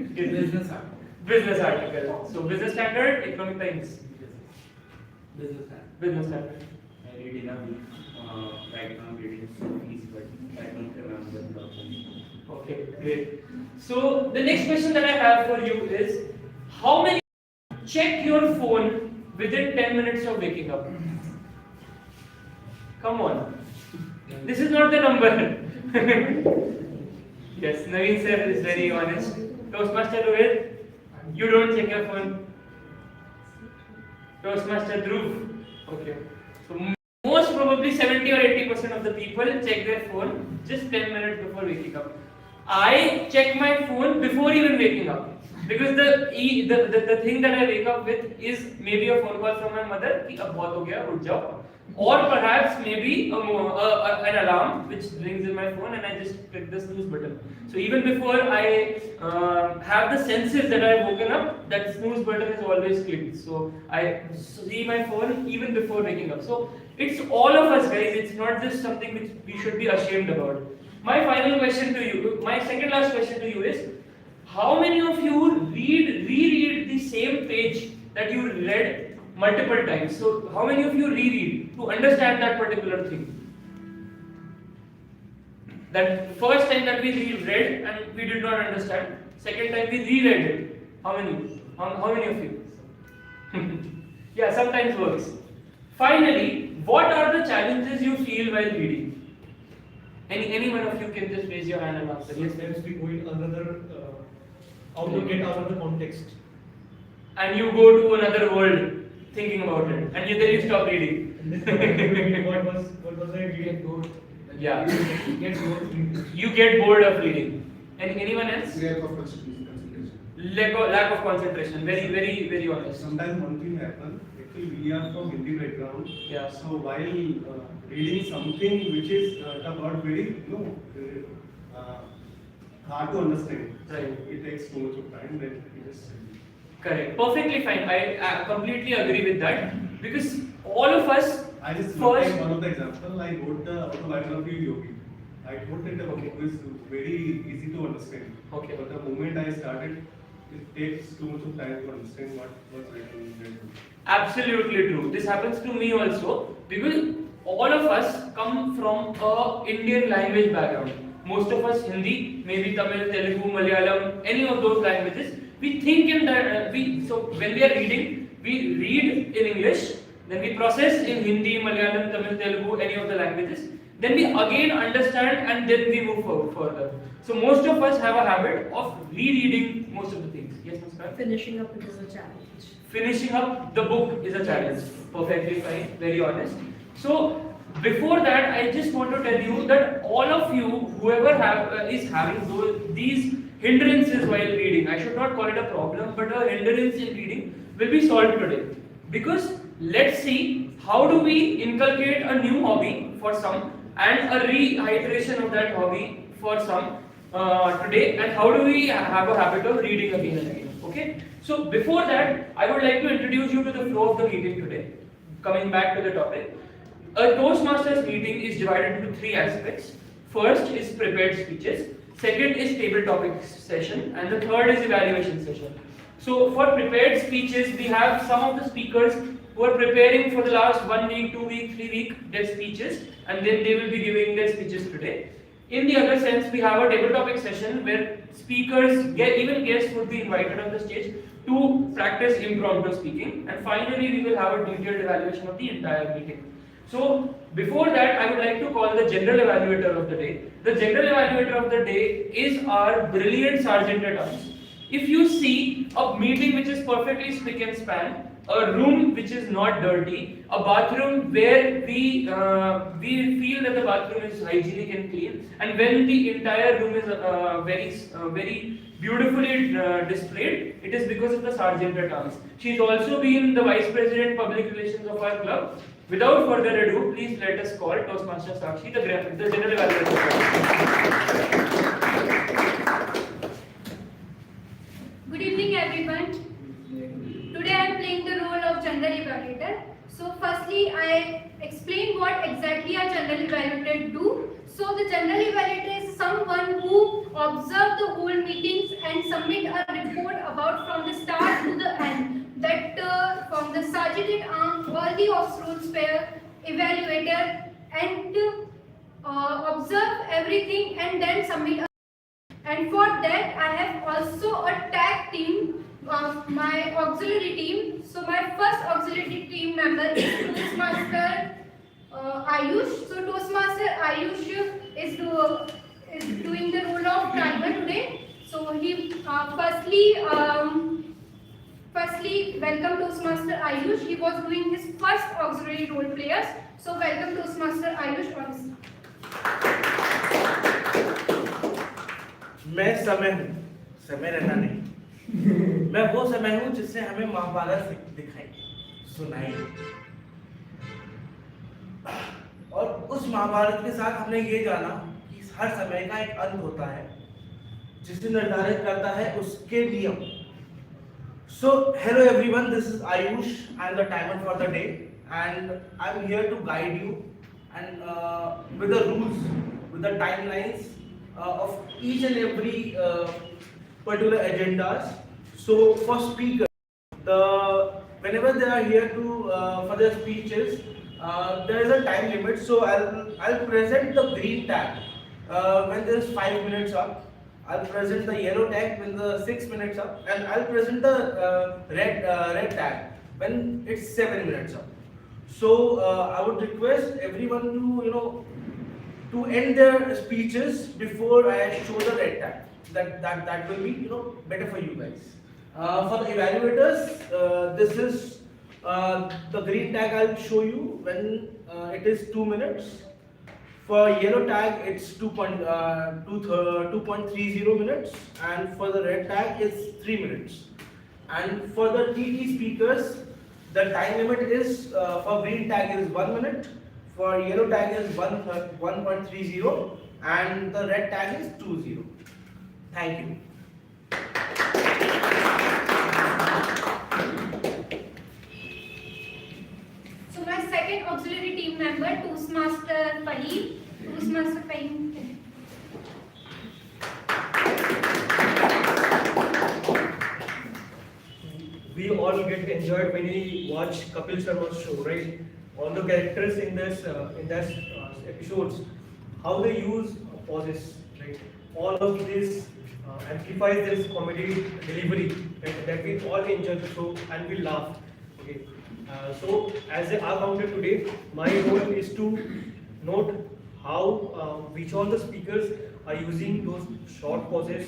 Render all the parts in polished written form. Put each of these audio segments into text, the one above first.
Business article. Business article. So business standard, economic times. Business standard. Business standard. I read in a week. Right now, I'm reading some piece, but I don't remember the document. Okay, great. So the next question that I have for you is, how many check your phone within 10 minutes of waking up? Come on. This is not the number. Yes, Naveen sir is very honest. Toastmaster Rohit, you don't check your phone. Toastmaster Dhruv. Okay. So most probably 70 or 80% of the people check their phone just 10 minutes before waking up. I check my phone before even waking up. Because the thing that I wake up with is maybe a phone call from my mother कि अब बहुत हो गया उठ जाओ, or perhaps maybe an alarm which rings in my phone and I just click the snooze button. So even before I have the senses that I have woken up, that snooze button is always clicked. So I see my phone even before waking up. So it's all of us guys. It's not just something which we should be ashamed about. My final question to you, my second last question to you is, how many of you reread the same page that you read multiple times? So how many of you reread to understand that particular thing? That first time that we read and we did not understand, second time we reread it. How many? How many of you? Yeah, sometimes works. Finally, what are the challenges you feel while reading? Any one of you can just raise your hand and answer. Yes, Sometimes we go in another, how to get out of the context. and you go to another world thinking about it, and then you stop reading. what was I reading? Yeah, You get bored. you get bored of reading. Anyone else? Lack of concentration. Lack of concentration. Very honest. Sometimes one thing happens. Actually, we are from Hindi background. Yeah. So while reading something which is the word very hard to understand. Right. It takes too much of time. Then we just. Correct. Perfectly fine. I completely agree with that, because all of us. I just First- take one of the example. I wrote the autobiography of Yogi. I thought that the book is very easy to understand. Okay. But the moment I started, it takes too much of time to understand what was written in that book. Absolutely true. This happens to me also, because all of us come from a Indian language background. Most of us Hindi, maybe Tamil, Telugu, Malayalam, any of those languages. We think in that. So when we are reading, we read in English, then we process in Hindi, Malayalam, Tamil, Telugu, any of the languages. Then we again understand, and then we move further. So most of us have a habit of rereading most of the things. Yes, Namaskar. Finishing up it is a challenge. Finishing up the book is a challenge. Perfectly fine, very honest. So before that, I just want to tell you that all of you, whoever is having these hindrances while reading, I should not call it a problem, but a hindrance in reading will be solved today. Because let's see, how do we inculcate a new hobby for some and a reiteration of that hobby for some today, and how do we have a habit of reading again and again. Okay, so before that, I would like to introduce you to the flow of the meeting today. Coming back to the topic, a Toastmasters meeting is divided into three aspects. First is prepared speeches, second is table topic session, and the third is evaluation session. So for prepared speeches, we have some of the speakers who are preparing for the last 1 week, 2 week, 3 week their speeches, and then they will be giving their speeches today. In the other sense, we have a table topic session where speakers, even guests would be invited on the stage to practice impromptu speaking, and finally we will have a detailed evaluation of the entire meeting. So before that, I would like to call the general evaluator of the day. The general evaluator of the day is our brilliant sergeant at arms. If you see a meeting which is perfectly spick and span, a room which is not dirty, a bathroom where we feel that the bathroom is hygienic and clean, and when the entire room is very beautifully displayed, it is because of the sergeant at arms. She has also been the vice president public relations of our club. Without further ado, please let us call Toastmaster Sakshi, the general evaluator. Good evening, everyone. Today I am playing the role of general evaluator. So firstly, I explain what exactly a general evaluator do. So the general evaluator is someone who observe the whole meetings and submit a budgeted all the off-road spare, evaluator, and observe everything and then submit. And for that, I have also a tag team of my auxiliary team. So my first auxiliary team member is Toastmaster Ayush. So Toastmaster Ayush is doing the role of timer today. So he firstly welcome Toastmaster Ayush. He was doing his first auxiliary role players. So welcome Toastmaster Ayush on stage. मैं समय हूँ, समय रहना नहीं। मैं वो समय हूँ जिससे हमें महाभारत दिखाई, सुनाई। और उस महाभारत के साथ हमने ये जाना कि हर समय का एक अंत होता है, जिसे निर्धारित करता है उसके नियम। So hello everyone, this is Ayush. I'm the timer for the day, and I'm here to guide you and with the rules, with the timelines of each and every particular agendas. So for speakers, whenever they are here to for their speeches, there is a time limit. So I'll present the green tag when there is 5 minutes up. I'll present the yellow tag when the 6 minutes up, and I'll present the red tag when it's 7 minutes up. So I would request everyone to to end their speeches before I show the red tag. That will be better for you guys. For the evaluators, this is the green tag. I'll show you when it is 2 minutes. For yellow tag, it's 2.30 minutes, and for the red tag, it's 3 minutes. And for the TT speakers, the time limit is for green tag is 1 minute. For yellow tag is 1.30 and the red tag is 20. Thank you. So my second auxiliary team member, Toastmaster Fahim. Toastmaster Fahim. We all get enjoyed when we watch Kapil Sharma's show, right? All the characters in this episodes, how they use pauses, right? All of this amplifies this comedy delivery, right? That we all enjoy the show and we laugh. Okay. So as our counter today, my role is to note how which all the speakers are using those short pauses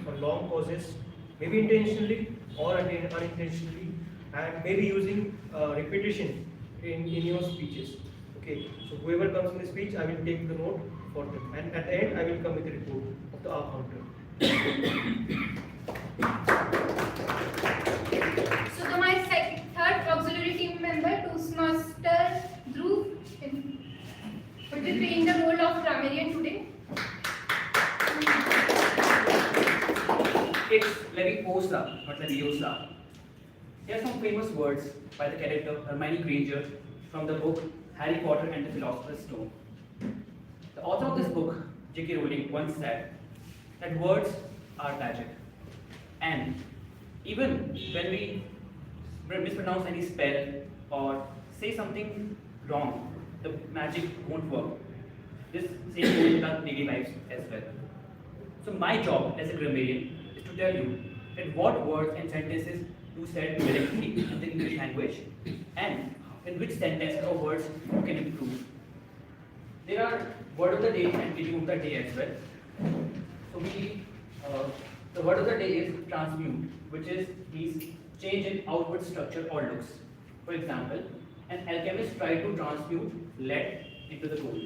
or long pauses, maybe intentionally or unintentionally, and maybe using repetition in your speeches. Okay, so whoever comes in the speech, I will take the note for them, and at the end I will come with the report of the counter. So my third auxiliary team member, Toastmaster Dhruv, will be playing the role of grammarian today. It's Leviosa, not Leviosa. Here are some famous words by the character Hermione Granger from the book Harry Potter and the Philosopher's Stone. The author of this book, J.K. Rowling, once said that words are magic. And even when we mispronounce any spell or say something wrong, the magic won't work. This same goes in our daily lives as well. So my job as a grammarian is to tell you that what words and sentences you said correctly in the English language and in which sentence or words you can improve. There are word of the day and idiom of the day as well. So the word of the day is transmute, which means change in outward structure or looks. For example, an alchemist tried to transmute lead into the gold.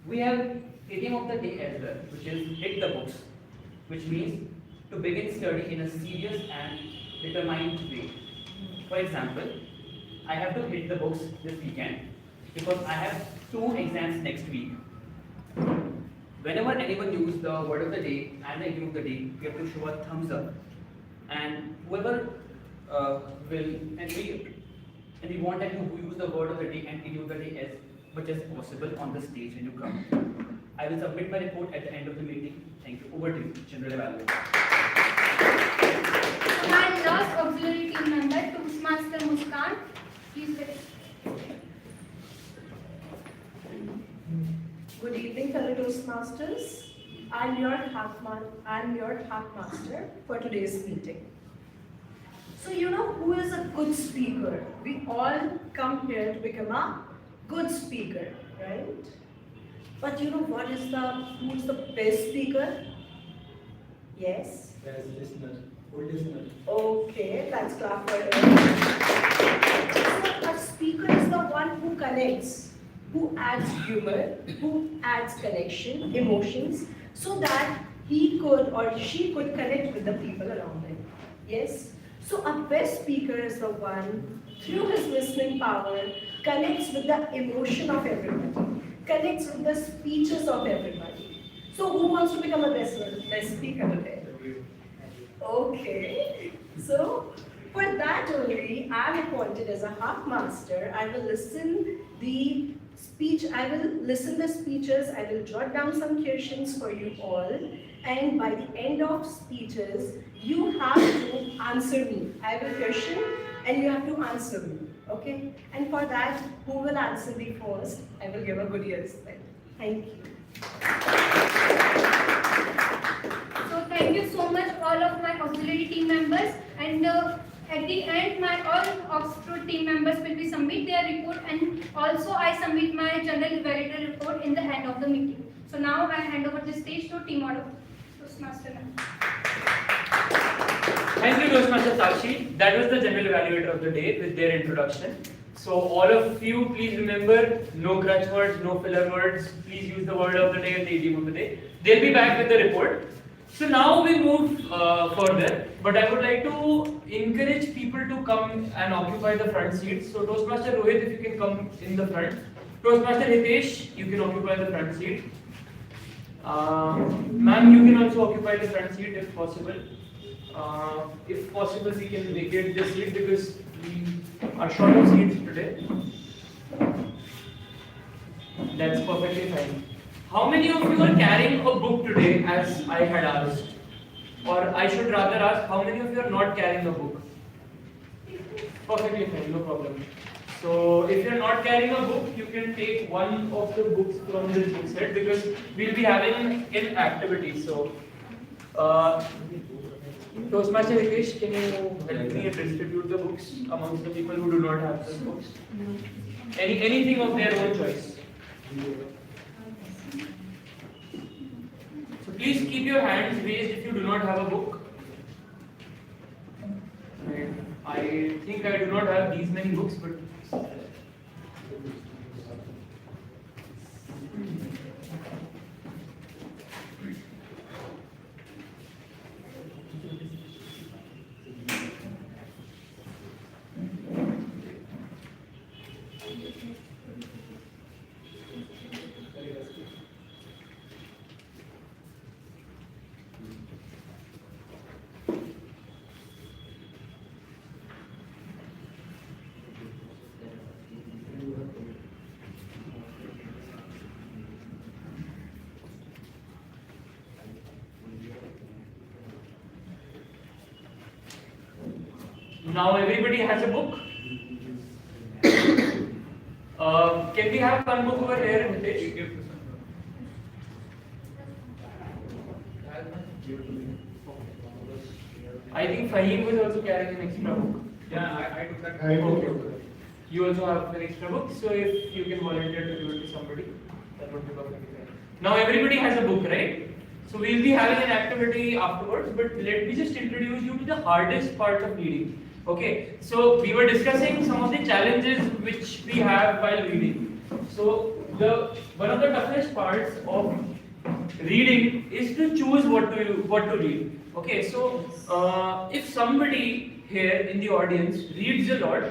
We have idiom of the day as well, which is hit the books, which means to begin study in a serious and determined way. For example, I have to hit the books this weekend because I have 2 exams next week. Whenever anyone uses the word of the day and the idiom of the day, we have to show a thumbs up. And whoever we want that you use the word of the day and idiom of the day as much as possible on the stage when you come. I will submit my report at the end of the meeting. Thank you. Over to you, General Evaluator. My last auxiliary team member, Toastmaster Muskan. Toastmasters. I'm your hack master for today's meeting. So you know who is a good speaker? We all come here to become a good speaker, right? But you know who's the best speaker? Yes? As listener, good listener. Okay, let's clap for him. So a speaker is the one who connects, who adds humor, who adds connection, emotions, so that he could or she could connect with the people around him. Yes? So a best speaker is the one, through his listening power, connects with the emotion of everybody, connects with the speeches of everybody. So who wants to become a best speaker today? Okay, so for that only, I am appointed as a half master. I will listen the speeches, I will jot down some questions for you all, and by the end of speeches, you have to answer me. I will question and you have to answer me, okay? And for that, who will answer me first? I will give a good respect. Thank you. So thank you so much all of my auxiliary team members, and at the end my all Oxford team members will be submit their report, and also I submit my general evaluator report in the end of the meeting. So now I hand over the stage to team order Toastmaster. Thank you, Toastmaster Sakshi. That was the general evaluator of the day with their introduction. So all of you, please remember, no crutch words, no filler words. Please use the word of the day and the idiom of the day. They'll be back with the report. So now we move further, but I would like to encourage people to come and occupy the front seats. So Toastmaster Rohit, if you can come in the front. Toastmaster Hitesh, you can occupy the front seat. Ma'am, you can also occupy the front seat if possible. If possible, we can vacate this seat because we are short of seats today. That's perfectly fine. How many of you are carrying a book today, as I had asked? Or I should rather ask, how many of you are not carrying a book? Perfectly fine, no problem. So if you are not carrying a book, you can take one of the books from this book set because we'll be having an activity. So, Toastmaster Hitesh, can you help me and distribute the books amongst the people who do not have the books? Anything of their own choice. So please keep your hands raised if you do not have a book. I think I do not have these many books, but now everybody has a book. Can we have one book over here, Hitesh? I think Fahim was also carrying an extra book. Yeah, I took that. Okay. You also have an extra book, so if you can volunteer to give it to somebody, that would be perfectly fine. Now everybody has a book, right? So we'll be having an activity afterwards, but let me just introduce you to the hardest part of reading. Okay, so we were discussing some of the challenges which we have while reading. So one of the toughest parts of reading is to choose what to read. Okay, so if somebody here in the audience reads a lot,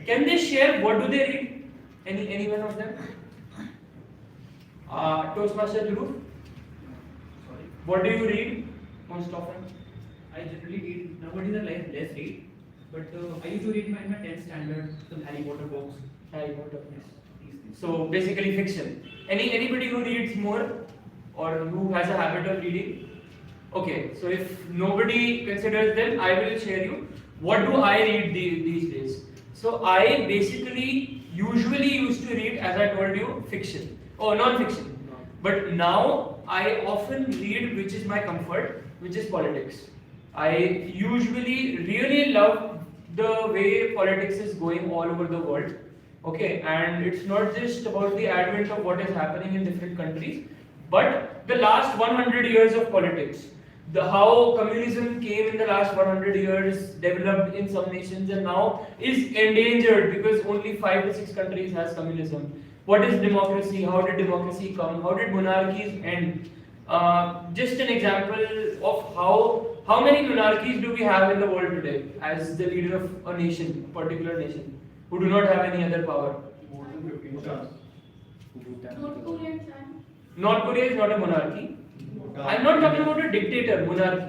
can they share what do they read? Any one of them? Toastmaster Dhruv, what do you read most often? I generally read, nowadays I less read, but I used to read in my 10th standard, some Harry Potter books. Harry Potter. These things. So basically fiction. Anybody who reads more or who has a habit of reading? Okay, so if nobody considers them, I will share you what do I read these days. So I basically usually used to read, as I told you, fiction or non-fiction. But now I often read which is my comfort, which is politics. I usually really love the way politics is going all over the world. Okay, and it's not just about the advent of what is happening in different countries, but the last 100 years of politics. The how communism came in the last 100 years, developed in some nations, and now is endangered because only 5 to 6 countries has communism. What is democracy? How did democracy come? How did monarchies end? Just an example of how many monarchies do we have in the world today as the leader of a nation, a particular nation, who do not have any other power? More than 15 stars. North Korea and China. North Korea is not a monarchy. I'm not talking about a dictator, monarchy.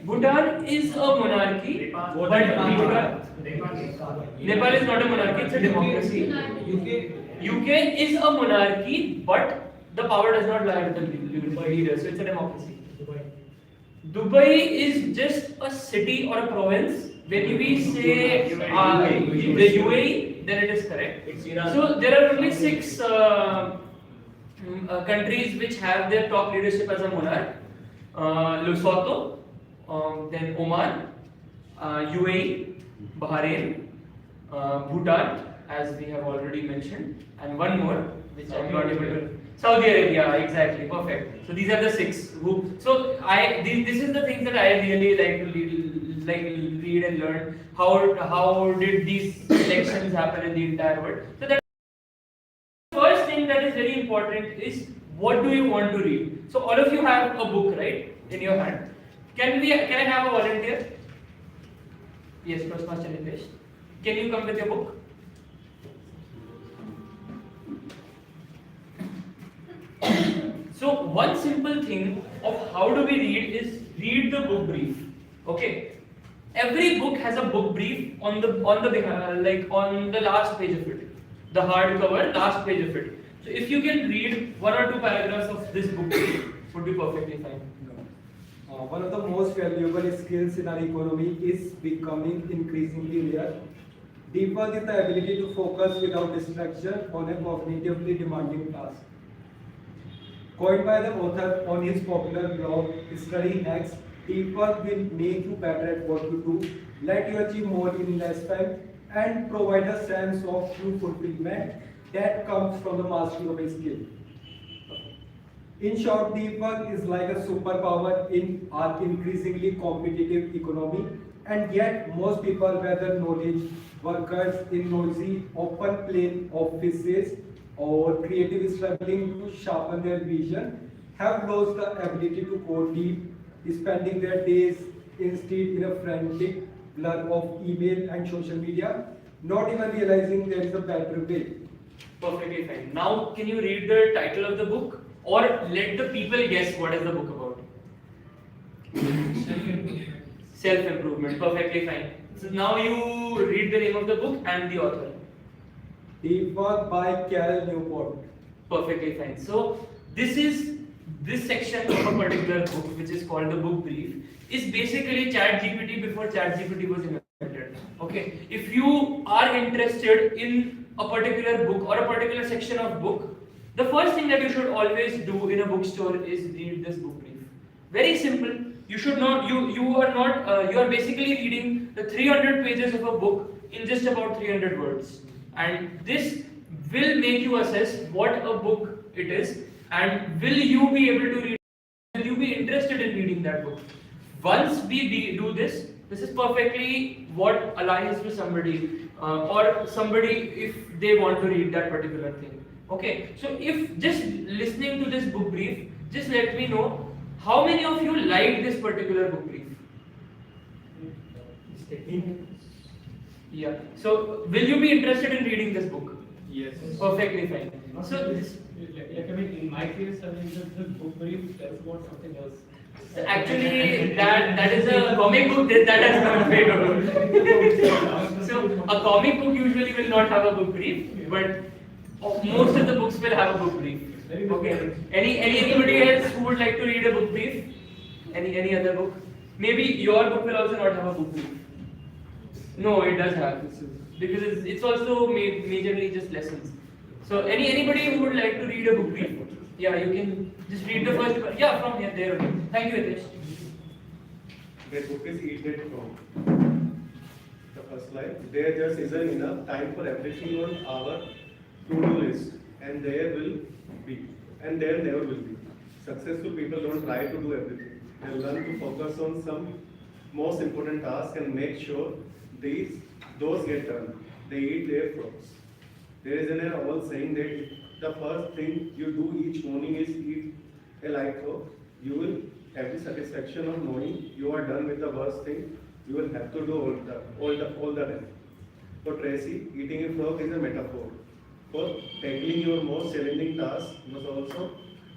Bhutan is a monarchy, but Nepal is not a monarchy, it's a democracy. UK is a monarchy, but the power does not lie with the leader, so it's a democracy. Dubai is just a city or a province. When we say the UAE, then it is correct. So there are only 6 countries which have their top leadership as a monarch. Lesotho, then Oman, UAE, Bahrain, Bhutan, as we have already mentioned, and one more, which I am not able to. Saudi Arabia, exactly, perfect. So these are the 6 who. So this is the things that I really like to read and learn. How did these elections happen in the entire world? So that first thing that is very important is what do you want to read. So all of you have a book, right, in your hand. Can I have a volunteer? Yes, Toastmaster English. Can you come with your book? So one simple thing of how do we read is read the book brief. Okay. Every book has a book brief on the last page of it. The hardcover last page of it. So if you can read 1 or 2 paragraphs of this book brief, would be perfectly fine. One of the most valuable skills in our economy is becoming increasingly rare. Deep work is the ability to focus without distraction on a cognitively demanding task. Coined by the author on his popular blog, Study Hacks, deep work will make you better at what you do, let you achieve more in less time, and provide a sense of true fulfillment that comes from the mastery of a skill. In short, deep work is like a superpower in our increasingly competitive economy, and yet most people, whether knowledge workers in noisy, open-plan offices or creative struggling to sharpen their vision, have lost the ability to go deep, spending their days instead in a frantic blur of email and social media, not even realizing there is a better way. Perfectly fine. Now, can you read the title of the book, or let the people guess what is the book about? Self-improvement. Perfectly fine. So now you read the name of the book and the author. Deep Work by Cal Newport. Perfectly fine. So this section of a particular book, which is called the book brief, is basically ChatGPT before ChatGPT was invented. Okay. If you are interested in a particular book or a particular section of book, the first thing that you should always do in a bookstore is read this book brief. Very simple. You should not. You are basically reading the 300 pages of a book in just about 300 words, and this will make you assess what a book it is, and will you be able to read? Will you be interested in reading that book? Once we do this, this is perfectly what aligns to somebody or somebody if they want to read that particular thing. Okay, so if just listening to this book brief, just let me know how many of you like this particular book brief. Yeah. So will you be interested in reading this book? Yes. Perfectly fine. So this, in my case, the book brief tells about something else. actually that is a comic book that has not made over. So a comic book usually will not have a book brief, but most of the books will have a book brief. Okay. Anybody else who would like to read a book brief? Any other book? Maybe your book will also not have a book brief. No, it does have, because it's also majorly just lessons. So anybody who would like to read a book brief? Yeah, you can just read the first. Yeah, from here, there only. Thank you, Hitesh. That book is Eat That Frog. The first line. There just isn't enough time for everything on our to-do list, and there will be, and there never will be. Successful people don't try to do everything. They learn to focus on some most important tasks and make sure those get done. They eat their frogs. There is an old saying that the first thing you do each morning is eat a light frog. You will have the satisfaction of knowing you are done with the worst thing you will have to do all the time. For Tracy, eating a frog is a metaphor for tackling your most challenging task, but also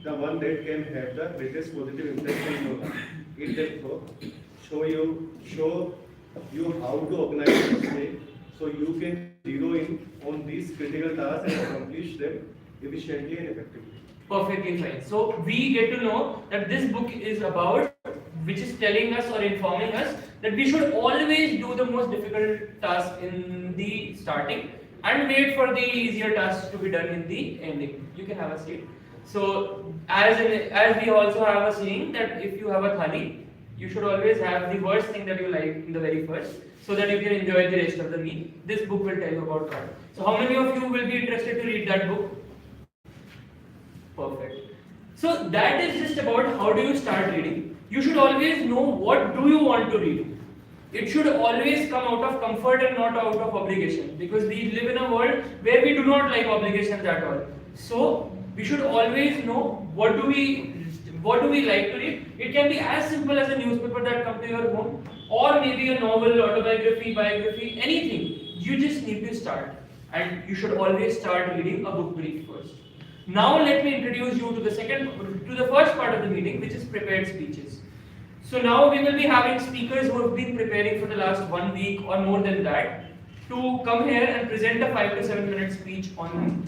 the one that can have the greatest positive impact on your life. Eat that frog. Show you how to organize your day so you can zero in on these critical tasks and accomplish them efficiently and effectively. Perfectly fine. So we get to know that this book is about, which is telling us or informing us that we should always do the most difficult task in the starting and wait for the easier tasks to be done in the ending. You can have a seat. So as we also have a saying that if you have a thali, you should always have the worst thing that you like in the very first, so that you can enjoy the rest of the meal. This book will tell you about that. So how many of you will be interested to read that book? Perfect. So that is just about how do you start reading. You should always know what do you want to read. It should always come out of comfort and not out of obligation, because we live in a world where we do not like obligations at all. So we should always know what do we like to read. It can be as simple as a newspaper that comes to your home, or maybe a novel, autobiography, biography, anything. You just need to start, and you should always start reading a book brief first. Now let me introduce you to the first part of the meeting, which is prepared speeches. So now we will be having speakers who have been preparing for the last 1 week or more than that to come here and present a 5 to 7 minute speech on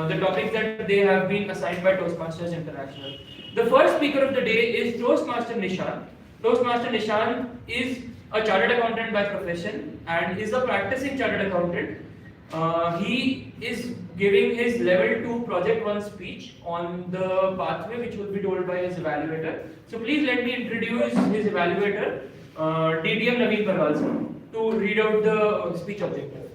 the topics that they have been assigned by Toastmasters International. The first speaker of the day is Toastmaster Nishan. Toastmaster Nishan is a chartered accountant by profession and is a practicing chartered accountant. He is giving his level 2 project 1 speech on the pathway, which will be told by his evaluator. So please let me introduce his evaluator, DDM Naveen Parwal sir, to read out the speech objective.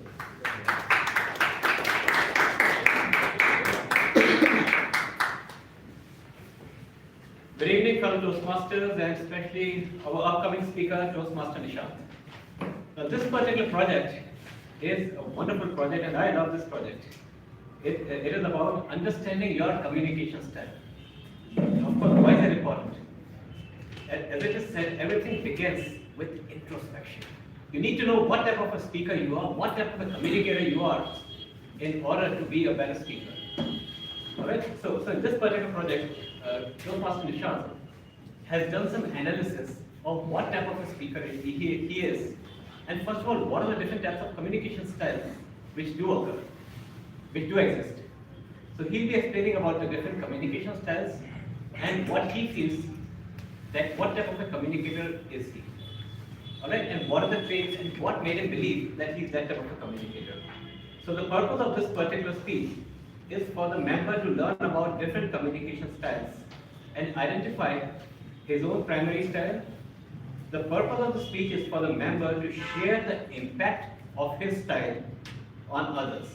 Good evening, fellow Toastmasters, and especially our upcoming speaker, Toastmaster Nishan. Now, this particular project is a wonderful project, and I love this project. It is about understanding your communication style. Of course, why is it important? As it is said, everything begins with introspection. You need to know what type of a speaker you are, what type of a communicator you are, in order to be a better speaker. Alright, so in this particular project, Toastmaster Nishan has done some analysis of what type of a speaker he is. And first of all, what are the different types of communication styles which do occur, which do exist. So he'll be explaining about the different communication styles and what he feels that what type of a communicator is he. Alright, and what are the traits and what made him believe that he's that type of a communicator. So the purpose of this particular speech is for the member to learn about different communication styles and identify his own primary style. The purpose of the speech is for the member to share the impact of his style on others.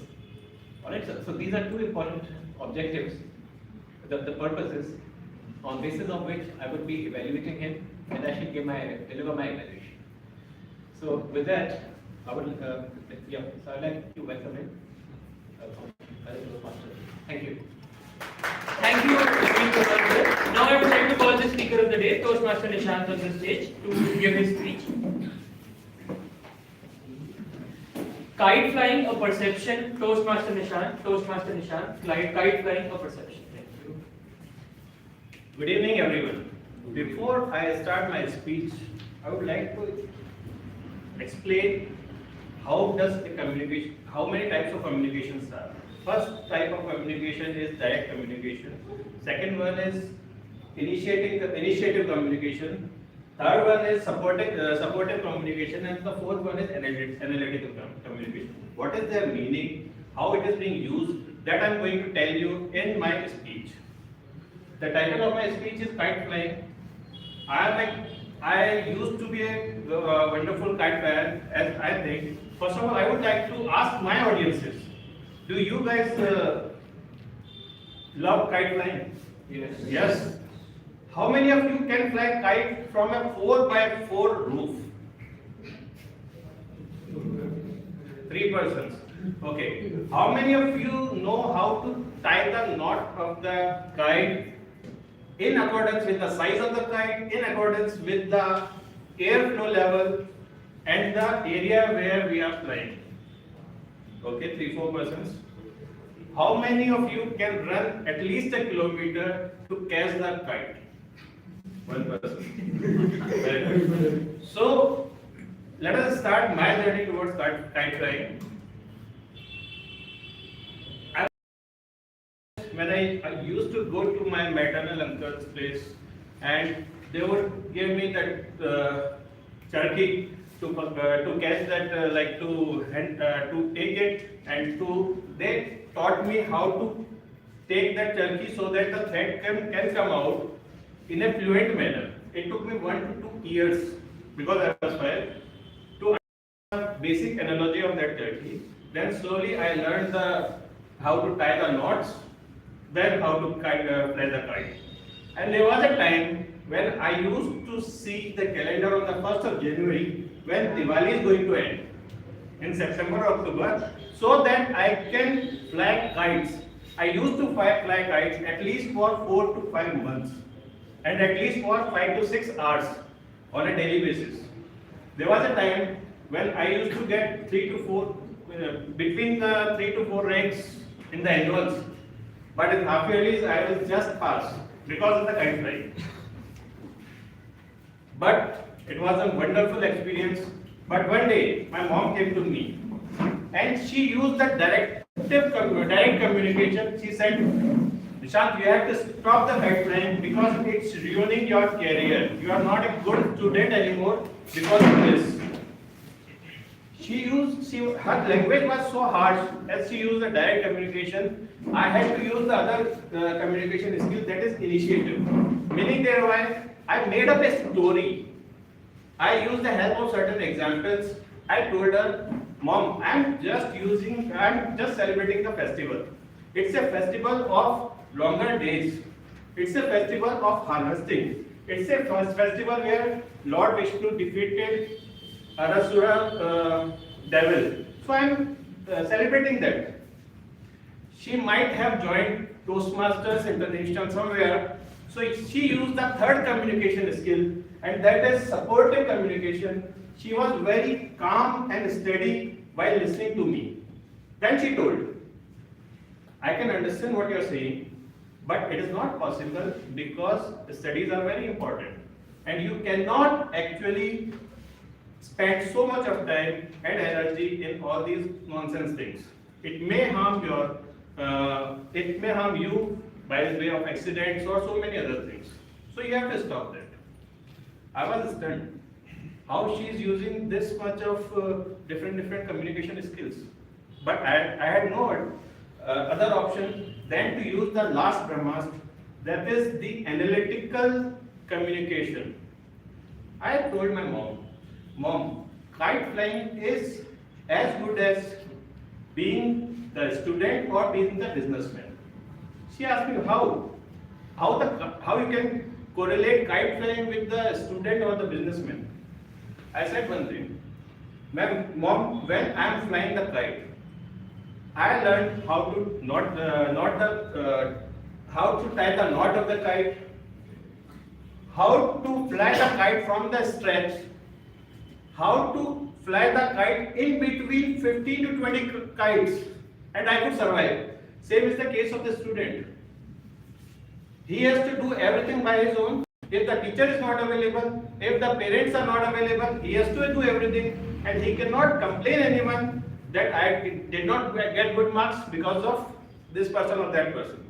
Alright, so these are two important objectives, the purposes on basis of which I would be evaluating him and I should deliver my evaluation. So with that, I would, so I'd like to welcome him. Thank you. Thank you, Naveen Parwal sir. Now I would like to call the speaker of the day, Toastmaster Nishan, on the stage to give his speech. Kite flying a perception, Toastmaster Nishan, kite flying a perception. Thank you. Good evening, everyone. Before I start my speech, I would like to explain how many types of communications are. First type of communication is direct communication. Second one is initiative communication. Third one is supportive communication, and the fourth one is analytical communication. What is their meaning? How it is being used? That I am going to tell you in my speech. The title of my speech is Kite Flying. I used to be a wonderful kite flyer, as I think. First of all, I would like to ask my audiences, do you guys love kite flying? Yes. Yes. How many of you can fly kite from a 4x4 roof? 3 persons. Okay. How many of you know how to tie the knot of the kite in accordance with the size of the kite, in accordance with the airflow level and the area where we are flying? Okay, 3-4 persons. How many of you can run at least a kilometer to catch the kite? 1 person. Very good. So, let us start my journey towards kite flying. When I used to go to my maternal uncle's place, and they would give me that turkey to catch that, like to take it, and they taught me how to take that turkey so that the thread can come out in a fluent manner. It took me 1 to 2 years, because I was 5, to understand the basic analogy of that turkey. Then slowly I learned how to tie the knots, then how to fly the kite. And there was a time when I used to see the calendar on the 1st of January when Diwali is going to end in September or October, so that I can fly kites. I used to fly kites at least for 4 to 5 months, and at least for 5 to 6 hours on a daily basis. There was a time when I used to get 3 to 4, between the 3 to 4 ranks in the annuals. But in half yearlies, I was just passed because of the kite flying. But it was a wonderful experience. But one day, my mom came to me, and she used the direct communication. She said, Nishant, you have to stop the kite flying because it's ruining your career. You are not a good student anymore because of this. Her language was so harsh. As she used the direct communication, I had to use the other communication skill, that is initiative. Meaning thereby, I made up a story. I used the help of certain examples. I told her, Mom, I'm just celebrating the festival. It's a festival of longer days. It's a festival of harvesting. It's a festival where Lord Vishnu defeated Arasura devil. So I'm celebrating that. She might have joined Toastmasters International somewhere. So she used the third communication skill, and that is supportive communication. She was very calm and steady while listening to me. Then she told, I can understand what you're saying, but it is not possible because studies are very important. And you cannot actually spend so much of time and energy in all these nonsense things. It may harm you by way of accidents or so many other things. So you have to stop that. I was stunned how she is using this much of different communication skills. But I had no other option than to use the last Brahmastra, that is the analytical communication. I told my Mom, kite flying is as good as being the student or being the businessman. She asked me how you can correlate kite flying with the student or the businessman. I said one thing, Mom, when I am flying the kite, I learned how to how to tie the knot of the kite, how to fly the kite from the stretch, how to fly the kite in between 15 to 20 kites, and I could survive. Same is the case of the student. He has to do everything by his own. If the teacher is not available, if the parents are not available, he has to do everything, and he cannot complain anyone that I did not get good marks because of this person or that person.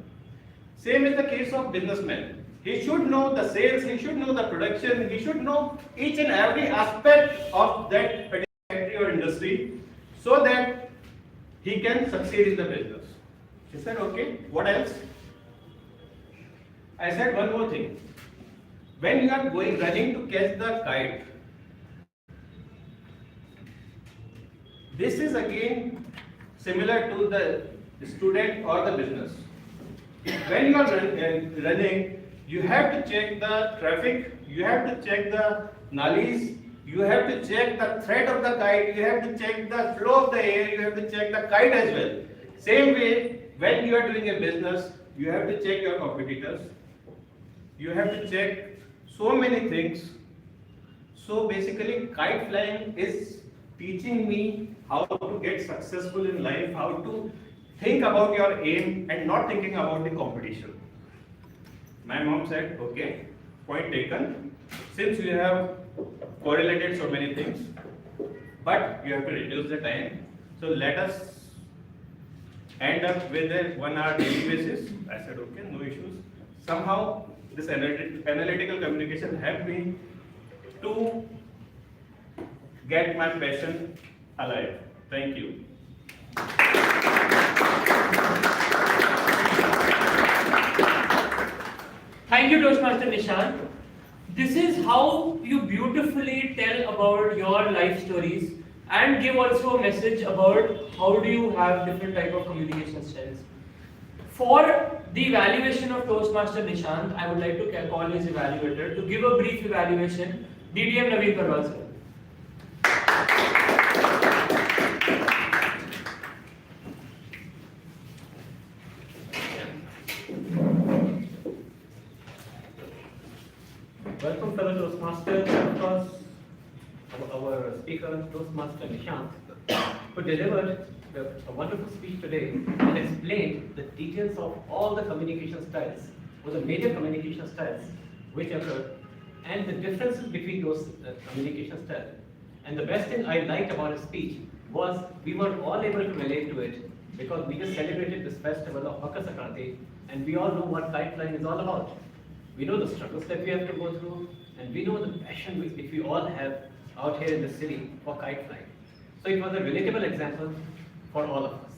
Same is the case of businessmen. He should know the sales, he should know the production, he should know each and every aspect of that particular factory or industry so that he can succeed in the business. She said, okay, what else? I said one more thing. When you are going running to catch the kite, this is again similar to the student or the business. When you are running, you have to check the traffic, you have to check the nullies, you have to check the thread of the kite, you have to check the flow of the air, you have to check the kite as well. Same way, when you are doing a business, you have to check your competitors, you have to check so many things. So basically, kite flying is teaching me how to get successful in life, how to think about your aim and not thinking about the competition. My mom said, okay, point taken. Since you have correlated so many things, but you have to reduce the time. So let us end up with a 1 hour daily basis. I said, okay, no issues. Somehow this analytical communication helped me to get my passion alive. Thank you. Thank you, Toastmaster Nishant. This is how you beautifully tell about your life stories and give also a message about how do you have different type of communication styles. For the evaluation of Toastmaster Nishant, I would like to call his evaluator to give a brief evaluation, DDM Naveen Parwal sir. Welcome, fellow Toastmasters, and of course, our speaker, Toastmaster Nishant, who delivered a wonderful speech today and explained the details of all the communication styles, or the major communication styles which occur, and the differences between those communication styles. And the best thing I liked about his speech was we were all able to relate to it because we just celebrated this festival of Makar Sankranti, and we all know what kite flying is all about. We know the struggles that we have to go through, and we know the passion which we all have out here in the city for kite flying. So it was a relatable example for all of us.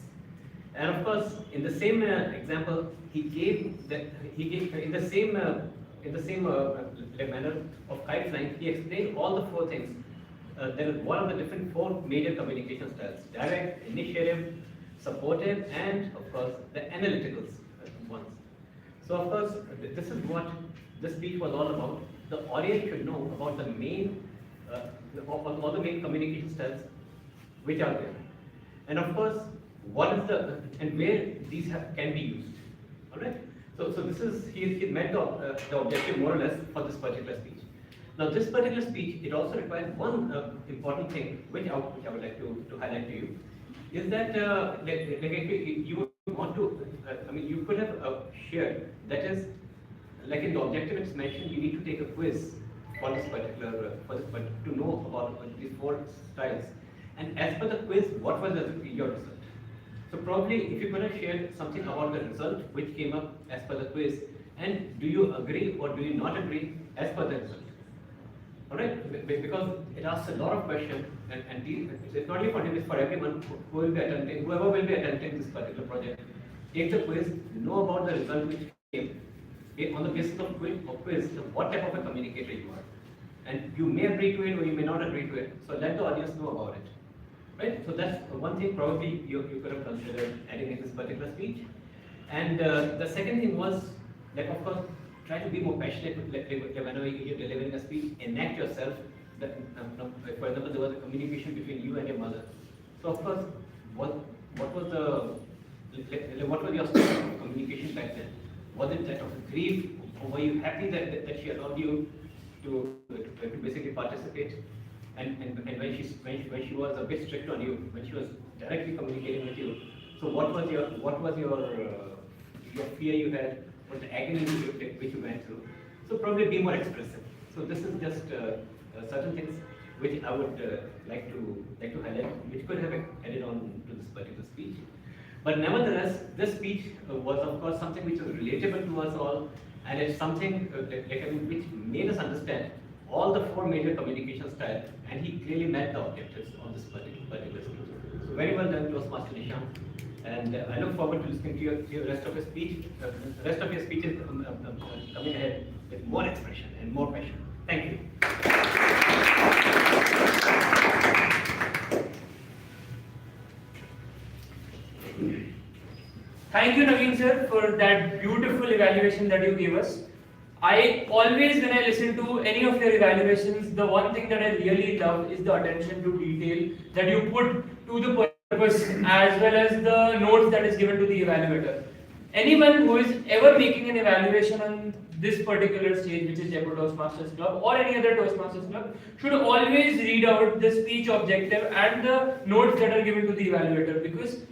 And of course, in the same example, he gave in the same manner of kite flying, he explained all the 4 things. There is one of the different 4 major communication styles: direct, initiative, supportive, and of course the analytical ones. So of course, this is what this speech was all about. The audience should know about the main, all the main communication styles which are there, and of course, what is the and where these can be used. All right. So this is he met the objective more or less for this particular speech. Now this particular speech, it also requires one important thing which I would like to highlight to you, is that you want to, you could have shared, that is, like in the objective it's mentioned, you need to take a quiz for this particular, to know about these 4 styles. And as per the quiz, what was your result? So probably if you could have shared something about the result which came up as per the quiz, and do you agree or do you not agree as per the result? Alright, because it asks a lot of questions, and it's not only for him, it's for everyone who will be attempting, whoever will be attempting this particular project. Take the quiz, know about the result which came. On the basis of quiz, what type of a communicator you are. And you may agree to it or you may not agree to it, so let the audience know about it. Right? So that's one thing probably you could have considered adding in this particular speech. And the second thing was that, of course, try to be more passionate whenever you're delivering a speech. Enact yourself. That, for example, there was a communication between you and your mother. So, of course, what was your style of communication back then? Was it that of grief, or were you happy that she allowed you to basically participate? And when she was a bit strict on you, when she was directly communicating with you, so what was your fear you had, what the agony which you went through? So probably be more expressive. So this is just certain things which I would like to highlight, which could have added on to this particular speech. But nevertheless, this speech was of course something which was relatable to us all, and it's something which made us understand all the 4 major communication styles, and he clearly met the objectives of this particular speech. So very well done, Toastmaster Nishant. And I look forward to listening to your rest of your speech. The rest of your speech is coming ahead with more expression and more passion. Thank you. Thank you, Naveen sir, for that beautiful evaluation that you gave us. I always, when I listen to any of your evaluations, the one thing that I really love is the attention to detail that you put to the purpose as well as the notes that is given to the evaluator. Anyone who is ever making an evaluation on this particular stage, which is Jaipur Toastmasters Club or any other Toastmasters Club, should always read out the speech objective and the notes that are given to the evaluator, because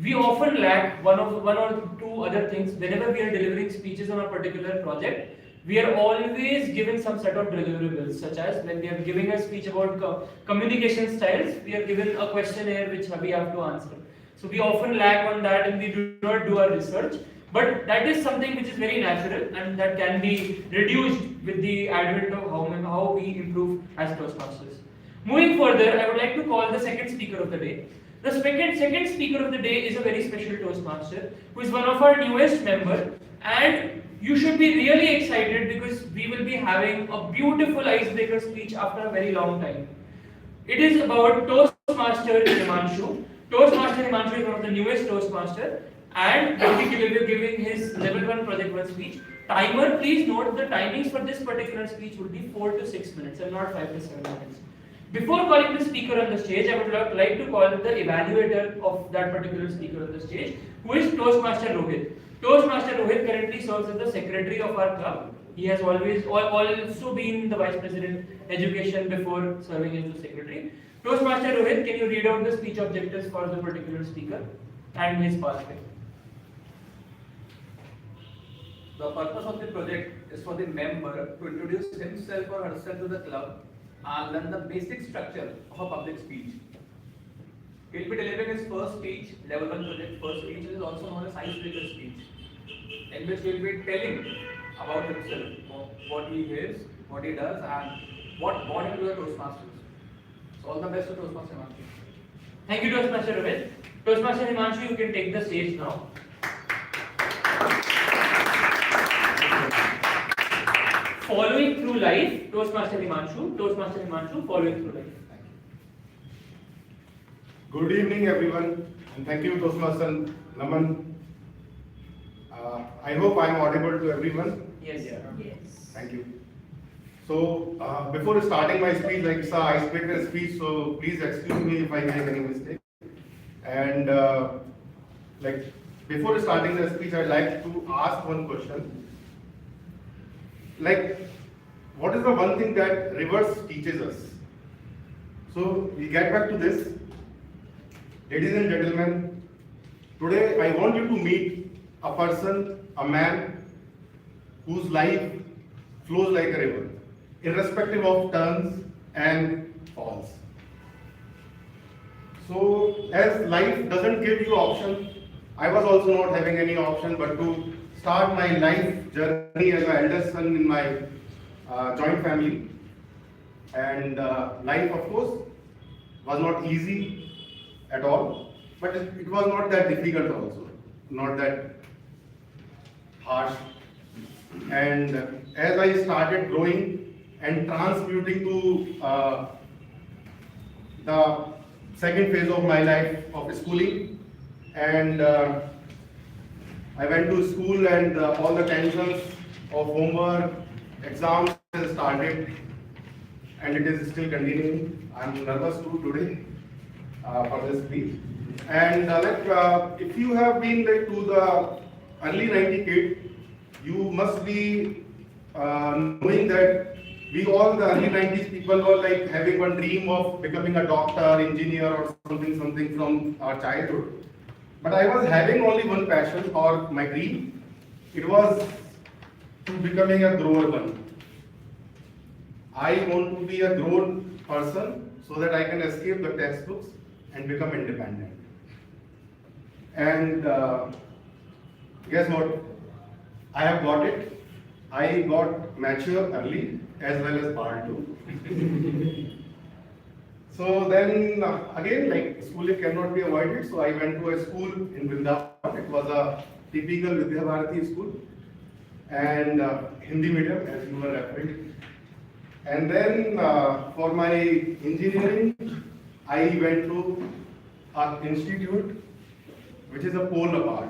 we often lack one or two other things. Whenever we are delivering speeches on a particular project, we are always given some set of deliverables, such as when we are giving a speech about communication styles, we are given a questionnaire which we have to answer. So we often lack on that and we do not do our research. But that is something which is very natural and that can be reduced with the advent of how we improve as Toastmasters. Moving further, I would like to call the second speaker of the day. The second speaker of the day is a very special Toastmaster who is one of our newest members, and you should be really excited because we will be having a beautiful icebreaker speech after a very long time. It is about Toastmaster Himanshu. Toastmaster Himanshu is one of the newest Toastmaster and will be giving his level 1 project 1 speech. Timer, please note the timings for this particular speech will be 4 to 6 minutes and not 5 to 7 minutes. Before calling the speaker on the stage, I would like to call the evaluator of that particular speaker on the stage, who is Toastmaster Rohit. Toastmaster Rohit currently serves as the secretary of our club. He has also been the vice president education before serving as the secretary. Toastmaster Rohit, can you read out the speech objectives for the particular speaker and his pathway? The purpose of the project is for the member to introduce himself or herself to the club and learn the basic structure of a public speech. He will be delivering his first speech, level 1 project first speech, which is also known as icebreaker speech, in which he will be telling about himself, what he is, what he does, and what brought him to the Toastmasters. So all the best to Toastmaster Himanshu. Thank you, Toastmaster Rohit. Toastmaster Himanshu, you can take the stage now. Following through life, Toastmaster Himanshu, following through life. Good evening, everyone, and thank you, Toastmaster Naman. I hope I am audible to everyone. Yes. Yes. Thank you. So, before starting my speech, like it's an icebreaker speech, so please excuse me if I make any mistake. And before starting the speech, I'd like to ask one question. What is the one thing that reverse teaches us? So we get back to this. Ladies and gentlemen, today I want you to meet a person, a man, whose life flows like a river, irrespective of turns and falls. So as life doesn't give you option, I was also not having any option but to start my life journey as an eldest son in my joint family. And life, of course, was not easy at all, but it was not that difficult also, not that harsh. And as I started growing and transmuting to the second phase of my life of schooling, and I went to school and all the tensions of homework, exams started, and it is still continuing. I'm nervous too today for this speech. And if you have been to the early 90 kid, you must be knowing that we all the early 90s people were having one dream of becoming a doctor, engineer, or something from our childhood. But I was having only one passion or my dream. It was to becoming a grower one. I want to be a grown person so that I can escape the textbooks and become independent. And guess what? I have got it. I got mature early as well as bald too. So then again, like schooling cannot be avoided, so I went to a school in Vrindavan. It was a typical Vidya Bharati school and Hindi medium, as you were referring. And then for my engineering, I went to an institute which is a pole apart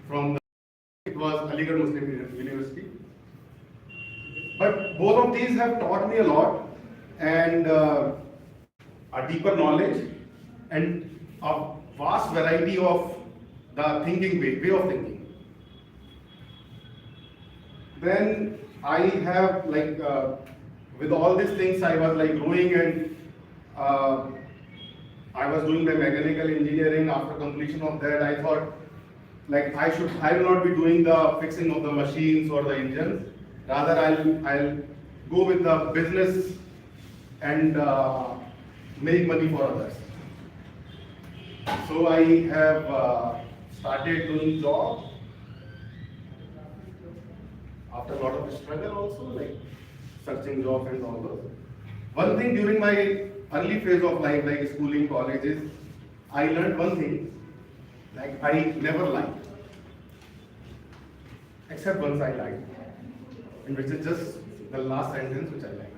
from the, it was Aligarh Muslim University. But both of these have taught me a lot and a deeper knowledge and a vast variety of the thinking way of thinking. Then I have like with all these things I was like growing and I was doing my mechanical engineering. After completion of that, I thought like I will not be doing the fixing of the machines or the engines. Rather, I'll go with the business and make money for others. So I have started doing job after a lot of struggle also, like searching job and all those. One thing during my early phase of life, like schooling, colleges, I learned one thing, like I never lied. Except once I lied, and which is just the last sentence which I lied.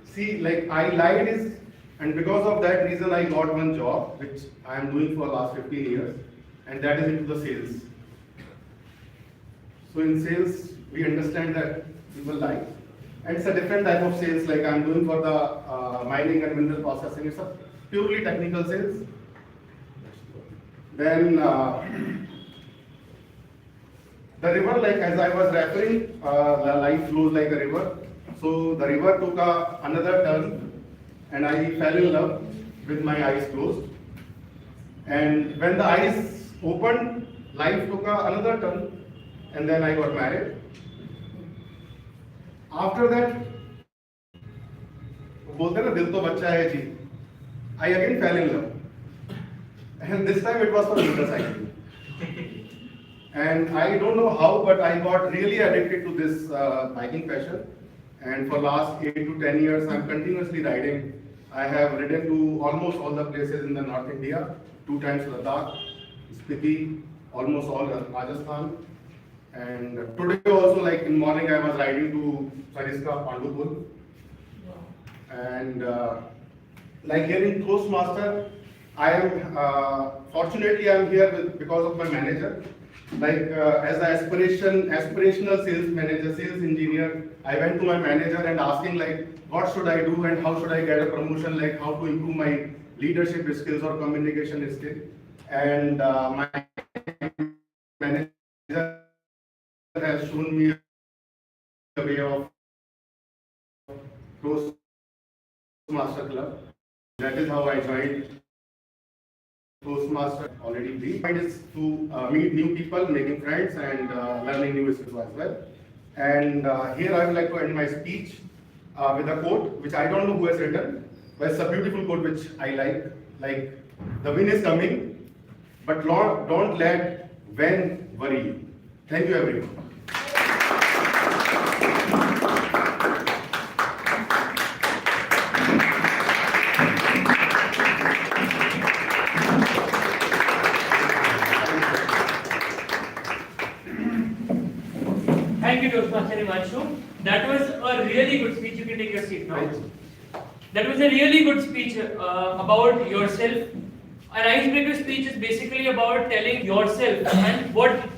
See, like I lied is, and because of that reason I got one job, which I am doing for last 15 years, and that is into the sales. So in sales, we understand that people lie. And it's a different type of sales, like I'm doing for the mining and mineral processing. It's a purely technical sales. Then the river, like as I was referring, the life flows like a river. So the river took another turn and I fell in love with my eyes closed. And when the eyes opened, life took another turn and then I got married. After that, बोलते हैं ना दिल तो बच्चा है जी. I again fell in love, and this time it was for motorcycle. And I don't know how, but I got really addicted to this biking passion. And for last 8 to 10 years, I'm continuously riding. I have ridden to almost all the places in the North India, 2 times Ladakh, Spiti, almost all Rajasthan. And today also, like in morning, I was riding to Sariska, Pandupur. And like here in Toastmaster, I am fortunately I am here because of my manager. Like as an aspirational sales manager, sales engineer, I went to my manager and asking like, what should I do and how should I get a promotion? Like how to improve my leadership skills or communication skills. And my manager has shown me a way of Toastmaster Club. That is how I joined Toastmaster. Already brief. Point is to meet new people, making friends, and learning new skills as well. And here I would like to end my speech with a quote, which I don't know who has written, but it's a beautiful quote which I like. Like, the wind is coming, but don't let when worry you. Thank you, everyone. Thank you, Toastmaster Himanshu. That was a really good speech. You can take your seat now. That was a really good speech about yourself. An icebreaker speech is basically about telling yourself and what